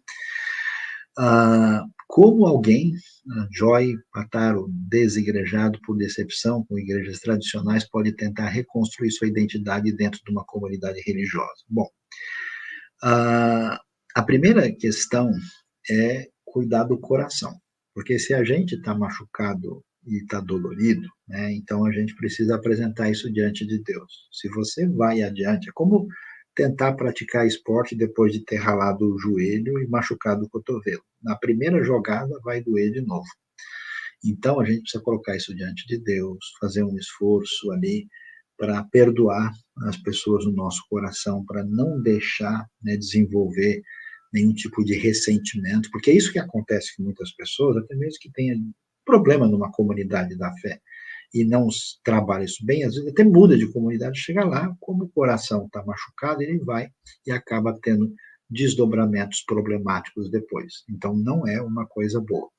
Como alguém, Joy Pataro, desigrejado por decepção com igrejas tradicionais, pode tentar reconstruir sua identidade dentro de uma comunidade religiosa? Bom, a primeira questão é cuidar do coração, porque se a gente está machucado e está dolorido, né, então a gente precisa apresentar isso diante de Deus. Se você vai adiante, é como tentar praticar esporte depois de ter ralado o joelho e machucado o cotovelo. Na primeira jogada vai doer de novo. Então a gente precisa colocar isso diante de Deus, fazer um esforço ali para perdoar as pessoas no nosso coração, para não deixar, né, desenvolver nenhum tipo de ressentimento, porque é isso que acontece com muitas pessoas, até mesmo que tenha problema numa comunidade da fé e não trabalha isso bem, às vezes até muda de comunidade, chega lá, como o coração está machucado, ele vai e acaba tendo desdobramentos problemáticos depois. Então, não é uma coisa boa.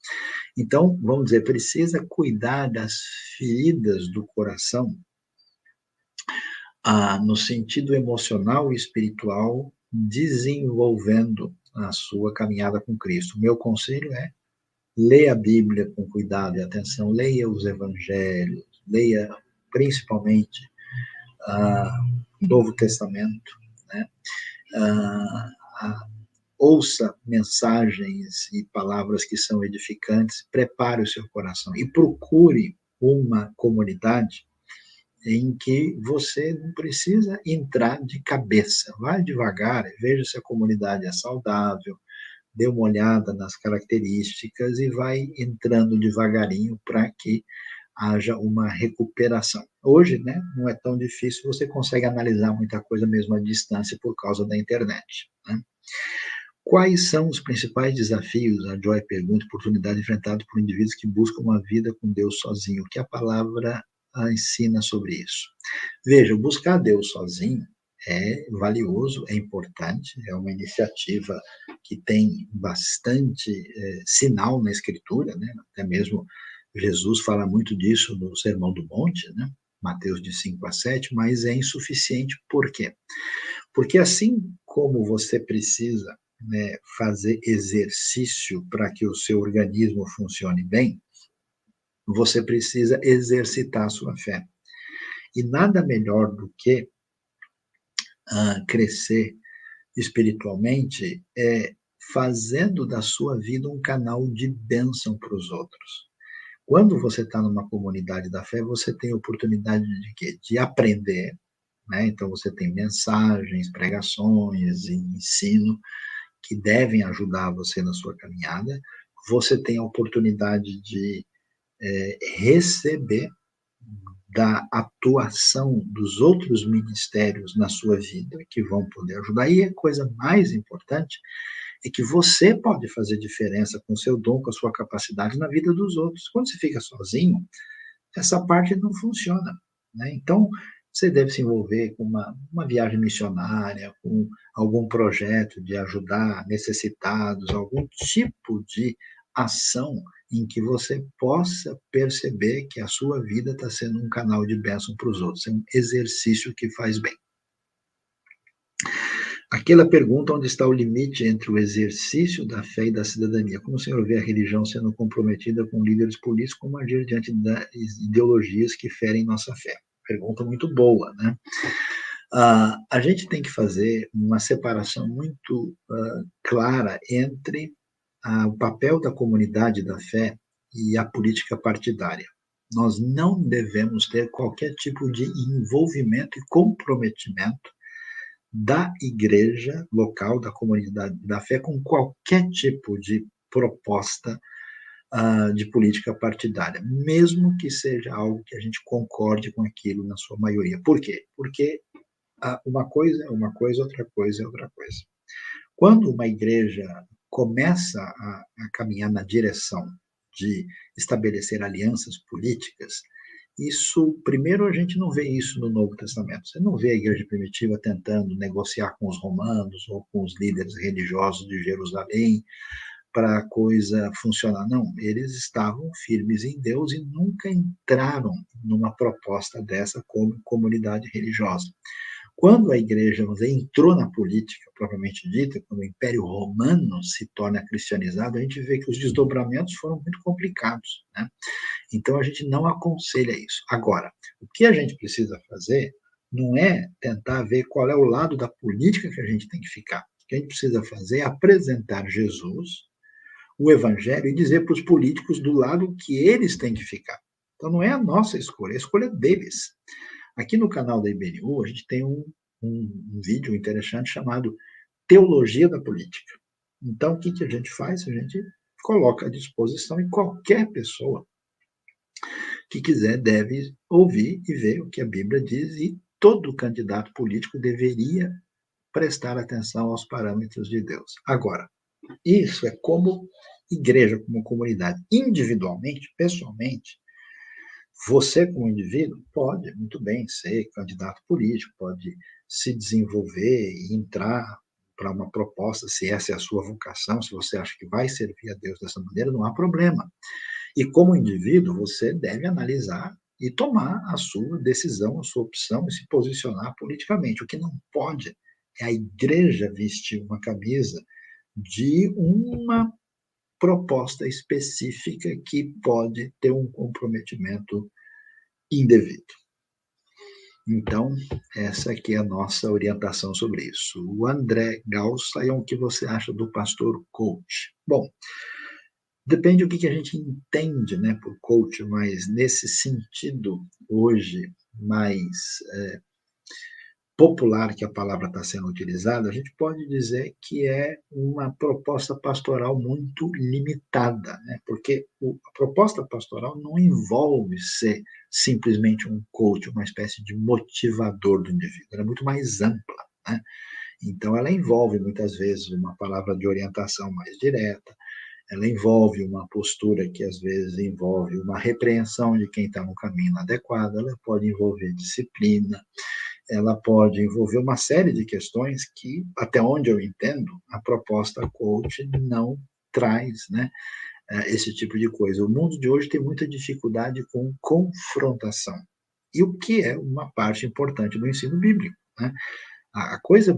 Então, vamos dizer, precisa cuidar das feridas do coração, no sentido emocional e espiritual, desenvolvendo a sua caminhada com Cristo. Meu conselho é: leia a Bíblia com cuidado e atenção, leia os evangelhos, leia principalmente o Novo Testamento, né? Ouça mensagens e palavras que são edificantes, prepare o seu coração e procure uma comunidade em que você não precisa entrar de cabeça. Vai devagar, veja se a comunidade é saudável, dê uma olhada nas características e vai entrando devagarinho para que haja uma recuperação. Hoje, né, não é tão difícil, você consegue analisar muita coisa mesmo à distância por causa da internet, né? Quais são os principais desafios, a Joy pergunta, oportunidade enfrentada por indivíduos que buscam uma vida com Deus sozinho? O que a palavra ensina sobre isso? Veja, buscar Deus sozinho é valioso, é importante, é uma iniciativa que tem bastante sinal na Escritura, né? Até mesmo Jesus fala muito disso no Sermão do Monte, né? Mateus de 5 a 7, mas é insuficiente. Por quê? Porque assim como você precisa, né, fazer exercício para que o seu organismo funcione bem, você precisa exercitar a sua fé. E nada melhor do que crescer espiritualmente fazendo da sua vida um canal de bênção para os outros. Quando você está numa comunidade da fé, você tem oportunidade de quê? De aprender, né? Então você tem mensagens, pregações e ensino que devem ajudar você na sua caminhada. Você tem a oportunidade de receber da atuação dos outros ministérios na sua vida, que vão poder ajudar. E a coisa mais importante é que você pode fazer diferença com o seu dom, com a sua capacidade na vida dos outros. Quando você fica sozinho, essa parte não funciona, né? Então, você deve se envolver com uma viagem missionária, com algum projeto de ajudar necessitados, algum tipo de ação em que você possa perceber que a sua vida está sendo um canal de bênção para os outros. É um exercício que faz bem. Aquela pergunta: onde está o limite entre o exercício da fé e da cidadania? Como o senhor vê a religião sendo comprometida com líderes políticos, como agir diante das ideologias que ferem nossa fé? Pergunta muito boa, né? A gente tem que fazer uma separação muito clara entre o papel da comunidade da fé e a política partidária. Nós não devemos ter qualquer tipo de envolvimento e comprometimento da igreja local, da comunidade da fé, com qualquer tipo de proposta de política partidária, mesmo que seja algo que a gente concorde com aquilo na sua maioria. Por quê? Porque uma coisa é uma coisa, outra coisa é outra coisa. Quando uma igreja começa a caminhar na direção de estabelecer alianças políticas, isso, primeiro, a gente não vê isso no Novo Testamento. Você não vê a igreja primitiva tentando negociar com os romanos ou com os líderes religiosos de Jerusalém para a coisa funcionar. Não, eles estavam firmes em Deus e nunca entraram numa proposta dessa como comunidade religiosa. Quando a igreja entrou na política propriamente dita, quando o Império Romano se torna cristianizado, a gente vê que os desdobramentos foram muito complicados, né? Então a gente não aconselha isso. Agora, o que a gente precisa fazer não é tentar ver qual é o lado da política que a gente tem que ficar. O que a gente precisa fazer é apresentar Jesus, o Evangelho, e dizer para os políticos do lado que eles têm que ficar. Então não é a nossa escolha, é a escolha deles. Aqui no canal da IBNU, a gente tem um vídeo interessante chamado Teologia da Política. Então, o que a gente faz? A gente coloca à disposição, e qualquer pessoa que quiser deve ouvir e ver o que a Bíblia diz, e todo candidato político deveria prestar atenção aos parâmetros de Deus. Agora, isso é como igreja, como comunidade. Individualmente, pessoalmente, você, como indivíduo, pode muito bem ser candidato político, pode se desenvolver e entrar para uma proposta, se essa é a sua vocação, se você acha que vai servir a Deus dessa maneira, não há problema. E como indivíduo, você deve analisar e tomar a sua decisão, a sua opção e se posicionar politicamente. O que não pode é a igreja vestir uma camisa de uma proposta específica que pode ter um comprometimento indevido. Então, essa aqui é a nossa orientação sobre isso. O André Gauss, aí, o que você acha do pastor coach? Bom, depende do que a gente entende, né, por coach, mas nesse sentido, hoje, mais popular que a palavra está sendo utilizada, a gente pode dizer que é uma proposta pastoral muito limitada, né? Porque a proposta pastoral não envolve ser simplesmente um coach, uma espécie de motivador do indivíduo, ela é muito mais ampla, né? Então, ela envolve, muitas vezes, uma palavra de orientação mais direta, ela envolve uma postura que, às vezes, envolve uma repreensão de quem está no caminho adequado, ela pode envolver disciplina, ela pode envolver uma série de questões que, até onde eu entendo, a proposta coach não traz, né, esse tipo de coisa. O mundo de hoje tem muita dificuldade com confrontação, e o que é uma parte importante do ensino bíblico, né? A coisa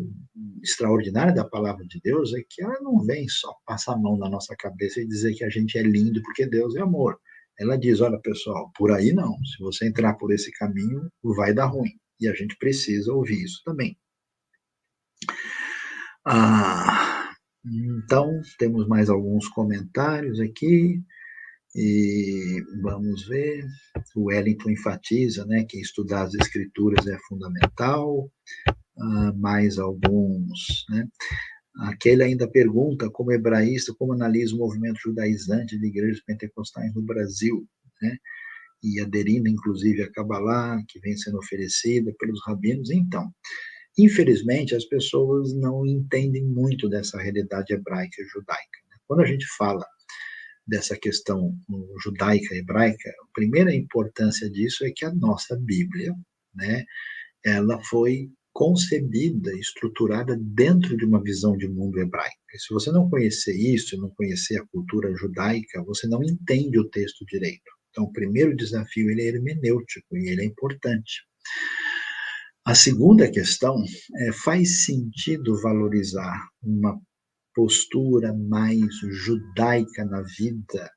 extraordinária da palavra de Deus é que ela não vem só passar a mão na nossa cabeça e dizer que a gente é lindo porque Deus é amor. Ela diz, olha, pessoal, por aí não. Se você entrar por esse caminho, vai dar ruim. E a gente precisa ouvir isso também. Então, temos mais alguns comentários aqui. E vamos ver. O Wellington enfatiza, né, que estudar as escrituras é fundamental. Mais alguns, né? Aquele ainda pergunta, como hebraísta, como analisa o movimento judaizante de igrejas pentecostais no Brasil, né? E aderindo, inclusive, a Kabbalah, que vem sendo oferecida pelos rabinos. Então, infelizmente, as pessoas não entendem muito dessa realidade hebraica e judaica, né? Quando a gente fala dessa questão judaica, hebraica, a primeira importância disso é que a nossa Bíblia, né, ela foi concebida, estruturada dentro de uma visão de mundo hebraica. Se você não conhecer isso, não conhecer a cultura judaica, você não entende o texto direito. Então, o primeiro desafio ele é hermenêutico e ele é importante. A segunda questão é, faz sentido valorizar uma postura mais judaica na vida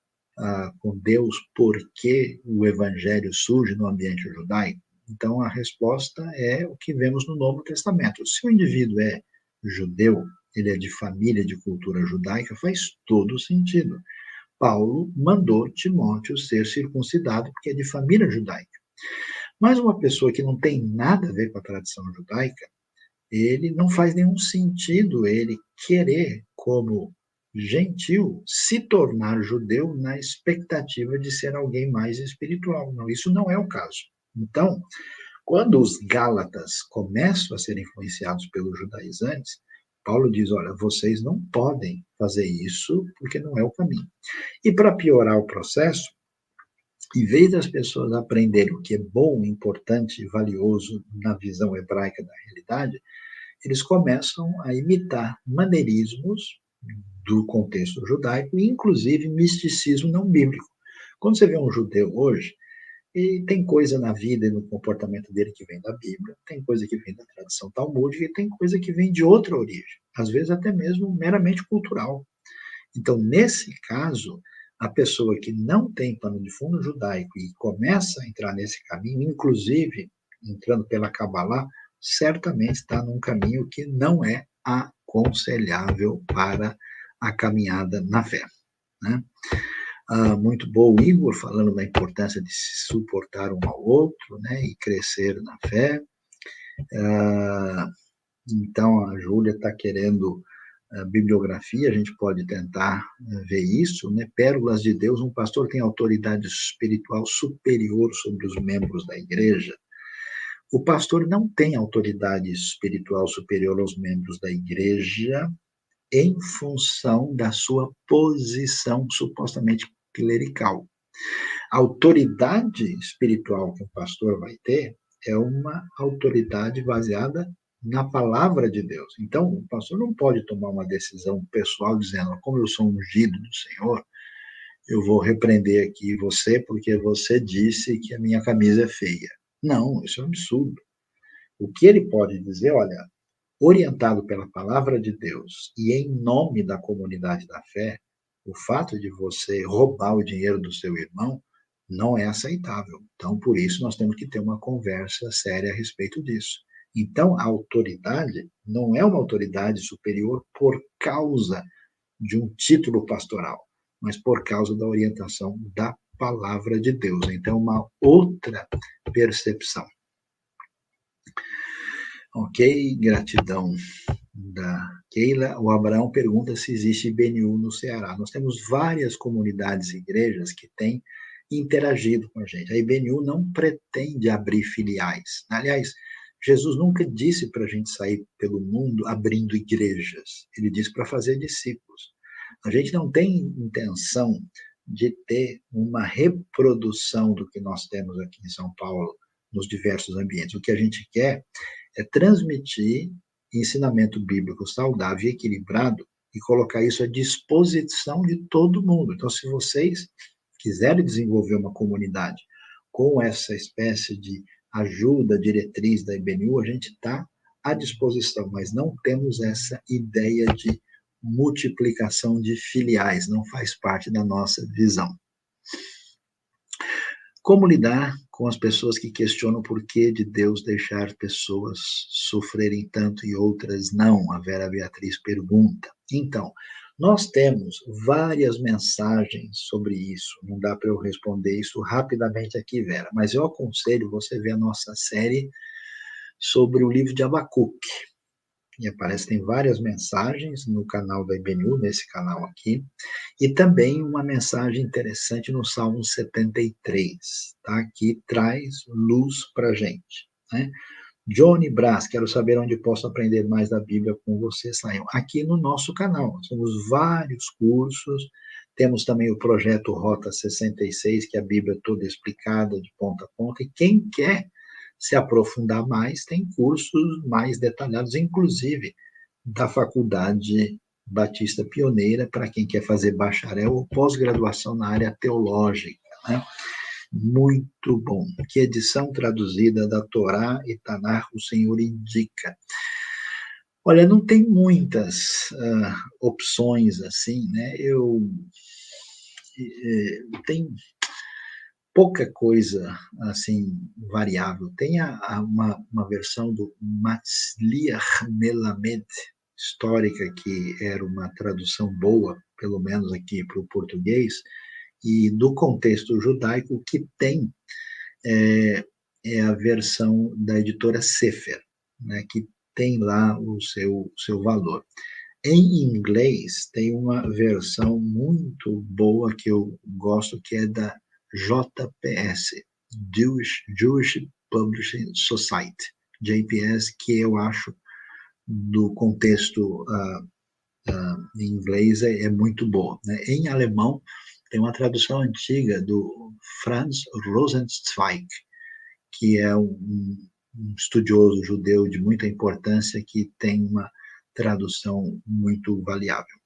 com Deus, porque o evangelho surge no ambiente judaico? Então, a resposta é o que vemos no Novo Testamento. Se o indivíduo é judeu, ele é de família de cultura judaica, faz todo sentido, Paulo mandou Timóteo ser circuncidado, porque é de família judaica. Mas uma pessoa que não tem nada a ver com a tradição judaica, ele não faz nenhum sentido ele querer, como gentil, se tornar judeu na expectativa de ser alguém mais espiritual. Não, isso não é o caso. Então, quando os gálatas começam a ser influenciados pelos judaizantes, Paulo diz: olha, vocês não podem fazer isso porque não é o caminho. E para piorar o processo, em vez das pessoas aprenderem o que é bom, importante e valioso na visão hebraica da realidade, eles começam a imitar maneirismos do contexto judaico, e inclusive misticismo não bíblico. Quando você vê um judeu hoje, e tem coisa na vida e no comportamento dele que vem da Bíblia, tem coisa que vem da tradição talmúdica e tem coisa que vem de outra origem, às vezes até mesmo meramente cultural. Então, nesse caso, a pessoa que não tem pano de fundo judaico e começa a entrar nesse caminho, inclusive entrando pela Kabbalah, certamente está num caminho que não é aconselhável para a caminhada na fé. Né? Muito bom o Igor falando da importância de se suportar um ao outro, né, e crescer na fé. Então, a Júlia está querendo bibliografia, a gente pode tentar ver isso, né? Pérolas de Deus, um pastor tem autoridade espiritual superior sobre os membros da igreja. O pastor não tem autoridade espiritual superior aos membros da igreja em função da sua posição supostamente clerical. A autoridade espiritual que o pastor vai ter é uma autoridade baseada na palavra de Deus. Então, o pastor não pode tomar uma decisão pessoal dizendo: como eu sou ungido do Senhor, eu vou repreender aqui você porque você disse que a minha camisa é feia. Não, isso é um absurdo. O que ele pode dizer, olha, orientado pela palavra de Deus e em nome da comunidade da fé, o fato de você roubar o dinheiro do seu irmão não é aceitável. Então, por isso, nós temos que ter uma conversa séria a respeito disso. Então, a autoridade não é uma autoridade superior por causa de um título pastoral, mas por causa da orientação da palavra de Deus. Então, uma outra percepção. Ok, gratidão da Keila. O Abraão pergunta se existe IBNU no Ceará. Nós temos várias comunidades e igrejas que têm interagido com a gente. A IBNU não pretende abrir filiais. Aliás, Jesus nunca disse para a gente sair pelo mundo abrindo igrejas. Ele disse para fazer discípulos. A gente não tem intenção de ter uma reprodução do que nós temos aqui em São Paulo nos diversos ambientes. O que a gente quer é transmitir ensinamento bíblico saudável e equilibrado e colocar isso à disposição de todo mundo. Então, se vocês quiserem desenvolver uma comunidade com essa espécie de ajuda, diretriz da IBNU, a gente está à disposição, mas não temos essa ideia de multiplicação de filiais, não faz parte da nossa visão. Como lidar com as pessoas que questionam o porquê de Deus deixar pessoas sofrerem tanto e outras não? A Vera Beatriz pergunta. Então, nós temos várias mensagens sobre isso. Não dá para eu responder isso rapidamente aqui, Vera, mas eu aconselho você ver a nossa série sobre o livro de Abacuque. E aparece, tem várias mensagens no canal da IBNU, nesse canal aqui, e também uma mensagem interessante no Salmo 73, tá? Que traz luz para a gente, né? Johnny Brás, quero saber onde posso aprender mais da Bíblia com você, Saião. Aqui no nosso canal, nós temos vários cursos, temos também o projeto Rota 66, que é a Bíblia toda explicada de ponta a ponta, e quem quer se aprofundar mais, tem cursos mais detalhados, inclusive da Faculdade Batista Pioneira, para quem quer fazer bacharel ou pós-graduação na área teológica, né? Muito bom. Que edição traduzida da Torá e Tanakh o Senhor indica? Olha, não tem muitas opções assim, né? Tem pouca coisa assim variável. Tem uma versão do Matzliach Melamed, histórica, que era uma tradução boa pelo menos aqui para o português, e do contexto judaico, o que tem é a versão da editora Sefer, né, que tem lá o seu valor. Em inglês, tem uma versão muito boa que eu gosto, que é da JPS, Jewish Publishing Society, JPS, que eu acho, do contexto em inglês, é muito boa. Né? Em alemão, tem uma tradução antiga do Franz Rosenzweig, que é um estudioso judeu de muita importância, que tem uma tradução muito valiável.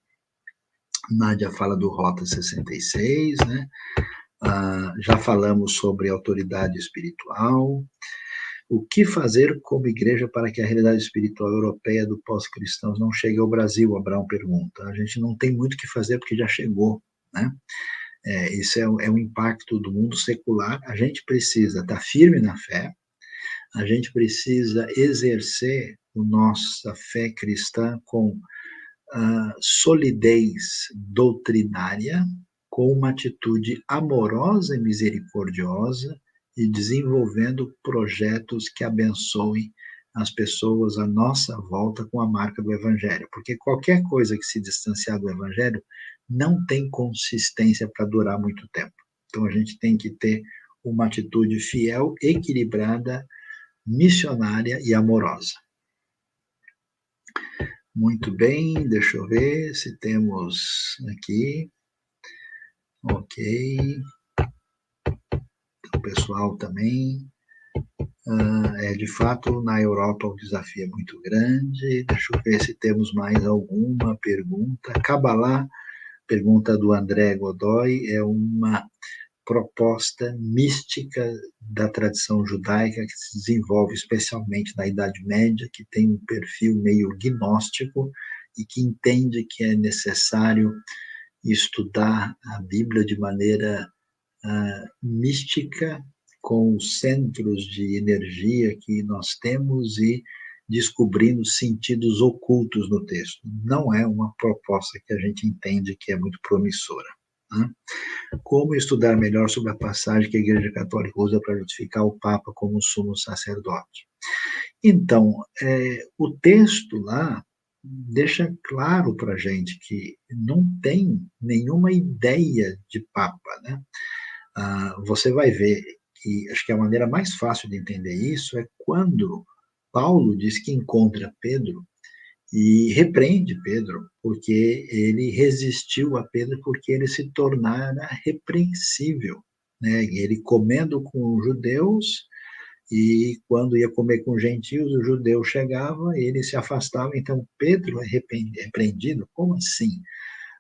Nádia fala do Rota 66, né? Já falamos sobre autoridade espiritual. O que fazer como igreja para que a realidade espiritual europeia do pós-cristãos não chegue ao Brasil? Abraão pergunta. A gente não tem muito o que fazer porque já chegou, né? Isso é um impacto do mundo secular. A gente precisa estar firme na fé, a gente precisa exercer a nossa fé cristã com solidez doutrinária, com uma atitude amorosa e misericordiosa, e desenvolvendo projetos que abençoem as pessoas à nossa volta com a marca do Evangelho. Porque qualquer coisa que se distanciar do Evangelho não tem consistência para durar muito tempo. Então a gente tem que ter uma atitude fiel, equilibrada, missionária e amorosa. Muito bem, deixa eu ver se temos aqui. Ok. O pessoal também. De fato, na Europa o desafio é muito grande. Deixa eu ver se temos mais alguma pergunta. Kabbalah, pergunta do André Godoy, é uma proposta mística da tradição judaica que se desenvolve especialmente na Idade Média, que tem um perfil meio gnóstico e que entende que é necessário estudar a Bíblia de maneira mística, com os centros de energia que nós temos e descobrindo sentidos ocultos no texto. Não é uma proposta que a gente entende que é muito promissora. Né? Como estudar melhor sobre a passagem que a Igreja Católica usa para justificar o Papa como sumo sacerdote? Então, o texto lá deixa claro para a gente que não tem nenhuma ideia de Papa, né? Você vai ver que acho que a maneira mais fácil de entender isso é quando Paulo diz que encontra Pedro e repreende Pedro, porque ele resistiu a Pedro, porque ele se tornara repreensível, né? Ele comendo com os judeus, e quando ia comer com os gentios, o judeu chegava, ele se afastava, então Pedro é repreendido. Como assim?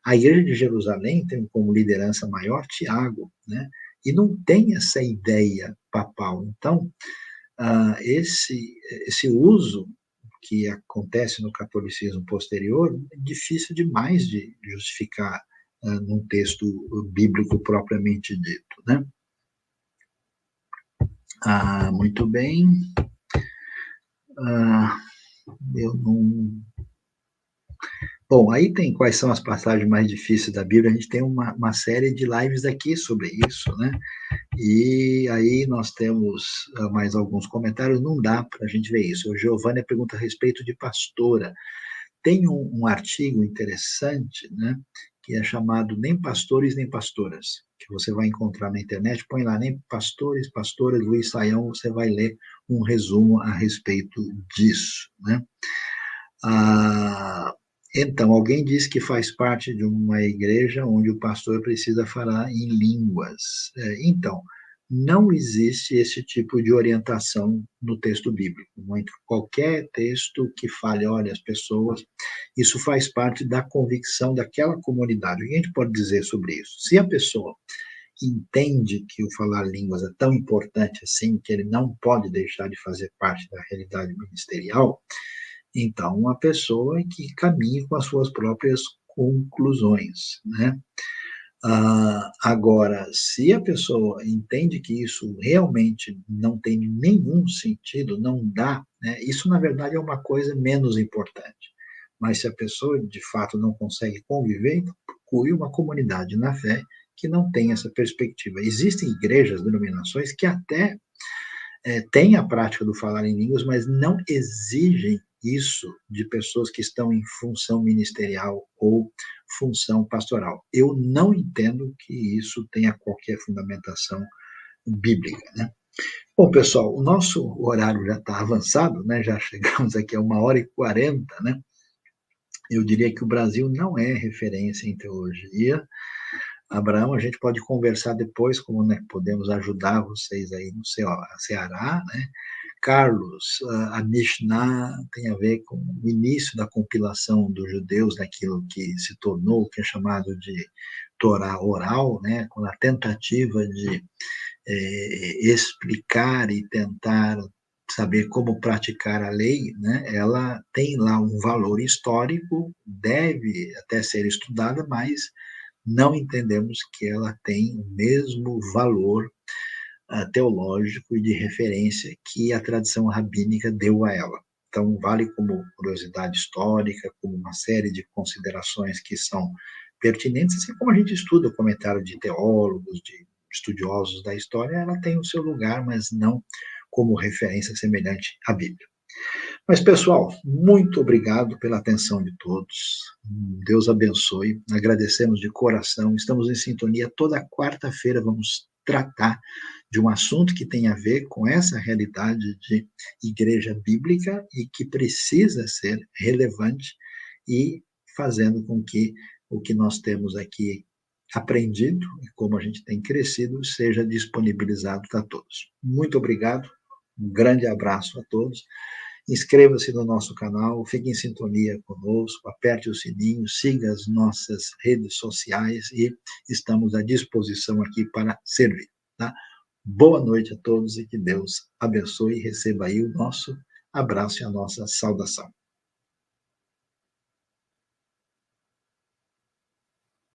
A igreja de Jerusalém tem como liderança maior Tiago, né? E não tem essa ideia papal. Então, esse uso que acontece no catolicismo posterior é difícil demais de justificar num texto bíblico propriamente dito, né? Muito bem. Eu não... Bom, aí tem quais são as passagens mais difíceis da Bíblia. A gente tem uma série de lives aqui sobre isso, né? E aí nós temos mais alguns comentários. Não dá para a gente ver isso. O Giovanni pergunta a respeito de pastora. Tem um artigo interessante, né? Que é chamado Nem Pastores Nem Pastoras, que você vai encontrar na internet. Põe lá Nem Pastores, Pastoras, Luiz Saião, você vai ler um resumo a respeito disso, né? Então, alguém diz que faz parte de uma igreja onde o pastor precisa falar em línguas. Então, não existe esse tipo de orientação no texto bíblico. Qualquer texto que fale, olha, as pessoas, isso faz parte da convicção daquela comunidade. O que a gente pode dizer sobre isso? Se a pessoa entende que o falar línguas é tão importante assim, que ele não pode deixar de fazer parte da realidade ministerial, então uma pessoa que caminhe com as suas próprias conclusões, né? Agora, se a pessoa entende que isso realmente não tem nenhum sentido, não dá, né? Isso na verdade é uma coisa menos importante. Mas se a pessoa de fato não consegue conviver, então procure uma comunidade na fé que não tem essa perspectiva. Existem igrejas, denominações que até têm a prática do falar em línguas, mas não exigem isso de pessoas que estão em função ministerial ou função pastoral. Eu não entendo que isso tenha qualquer fundamentação bíblica, né? Bom, pessoal, o nosso horário já está avançado, né? Já chegamos aqui a 1h40, né? Eu diria que o Brasil não é referência em teologia. Abraão, a gente pode conversar depois como, né, podemos ajudar vocês aí no Ceará, né? Carlos, a Mishnah tem a ver com o início da compilação dos judeus daquilo que se tornou, o que é chamado de Torá oral, né? Com a tentativa de explicar e tentar saber como praticar a lei, né? Ela tem lá um valor histórico, deve até ser estudada, mas não entendemos que ela tem o mesmo valor teológico e de referência que a tradição rabínica deu a ela. Então, vale como curiosidade histórica, como uma série de considerações que são pertinentes, assim como a gente estuda o comentário de teólogos, de estudiosos da história, ela tem o seu lugar, mas não como referência semelhante à Bíblia. Mas, pessoal, muito obrigado pela atenção de todos. Deus abençoe. Agradecemos de coração. Estamos em sintonia. Toda quarta-feira vamos tratar de um assunto que tem a ver com essa realidade de igreja bíblica e que precisa ser relevante e fazendo com que o que nós temos aqui aprendido e como a gente tem crescido seja disponibilizado a todos. Muito obrigado. Um grande abraço a todos. Inscreva-se no nosso canal, fique em sintonia conosco, aperte o sininho, siga as nossas redes sociais e estamos à disposição aqui para servir. Tá? Boa noite a todos e que Deus abençoe e receba aí o nosso abraço e a nossa saudação.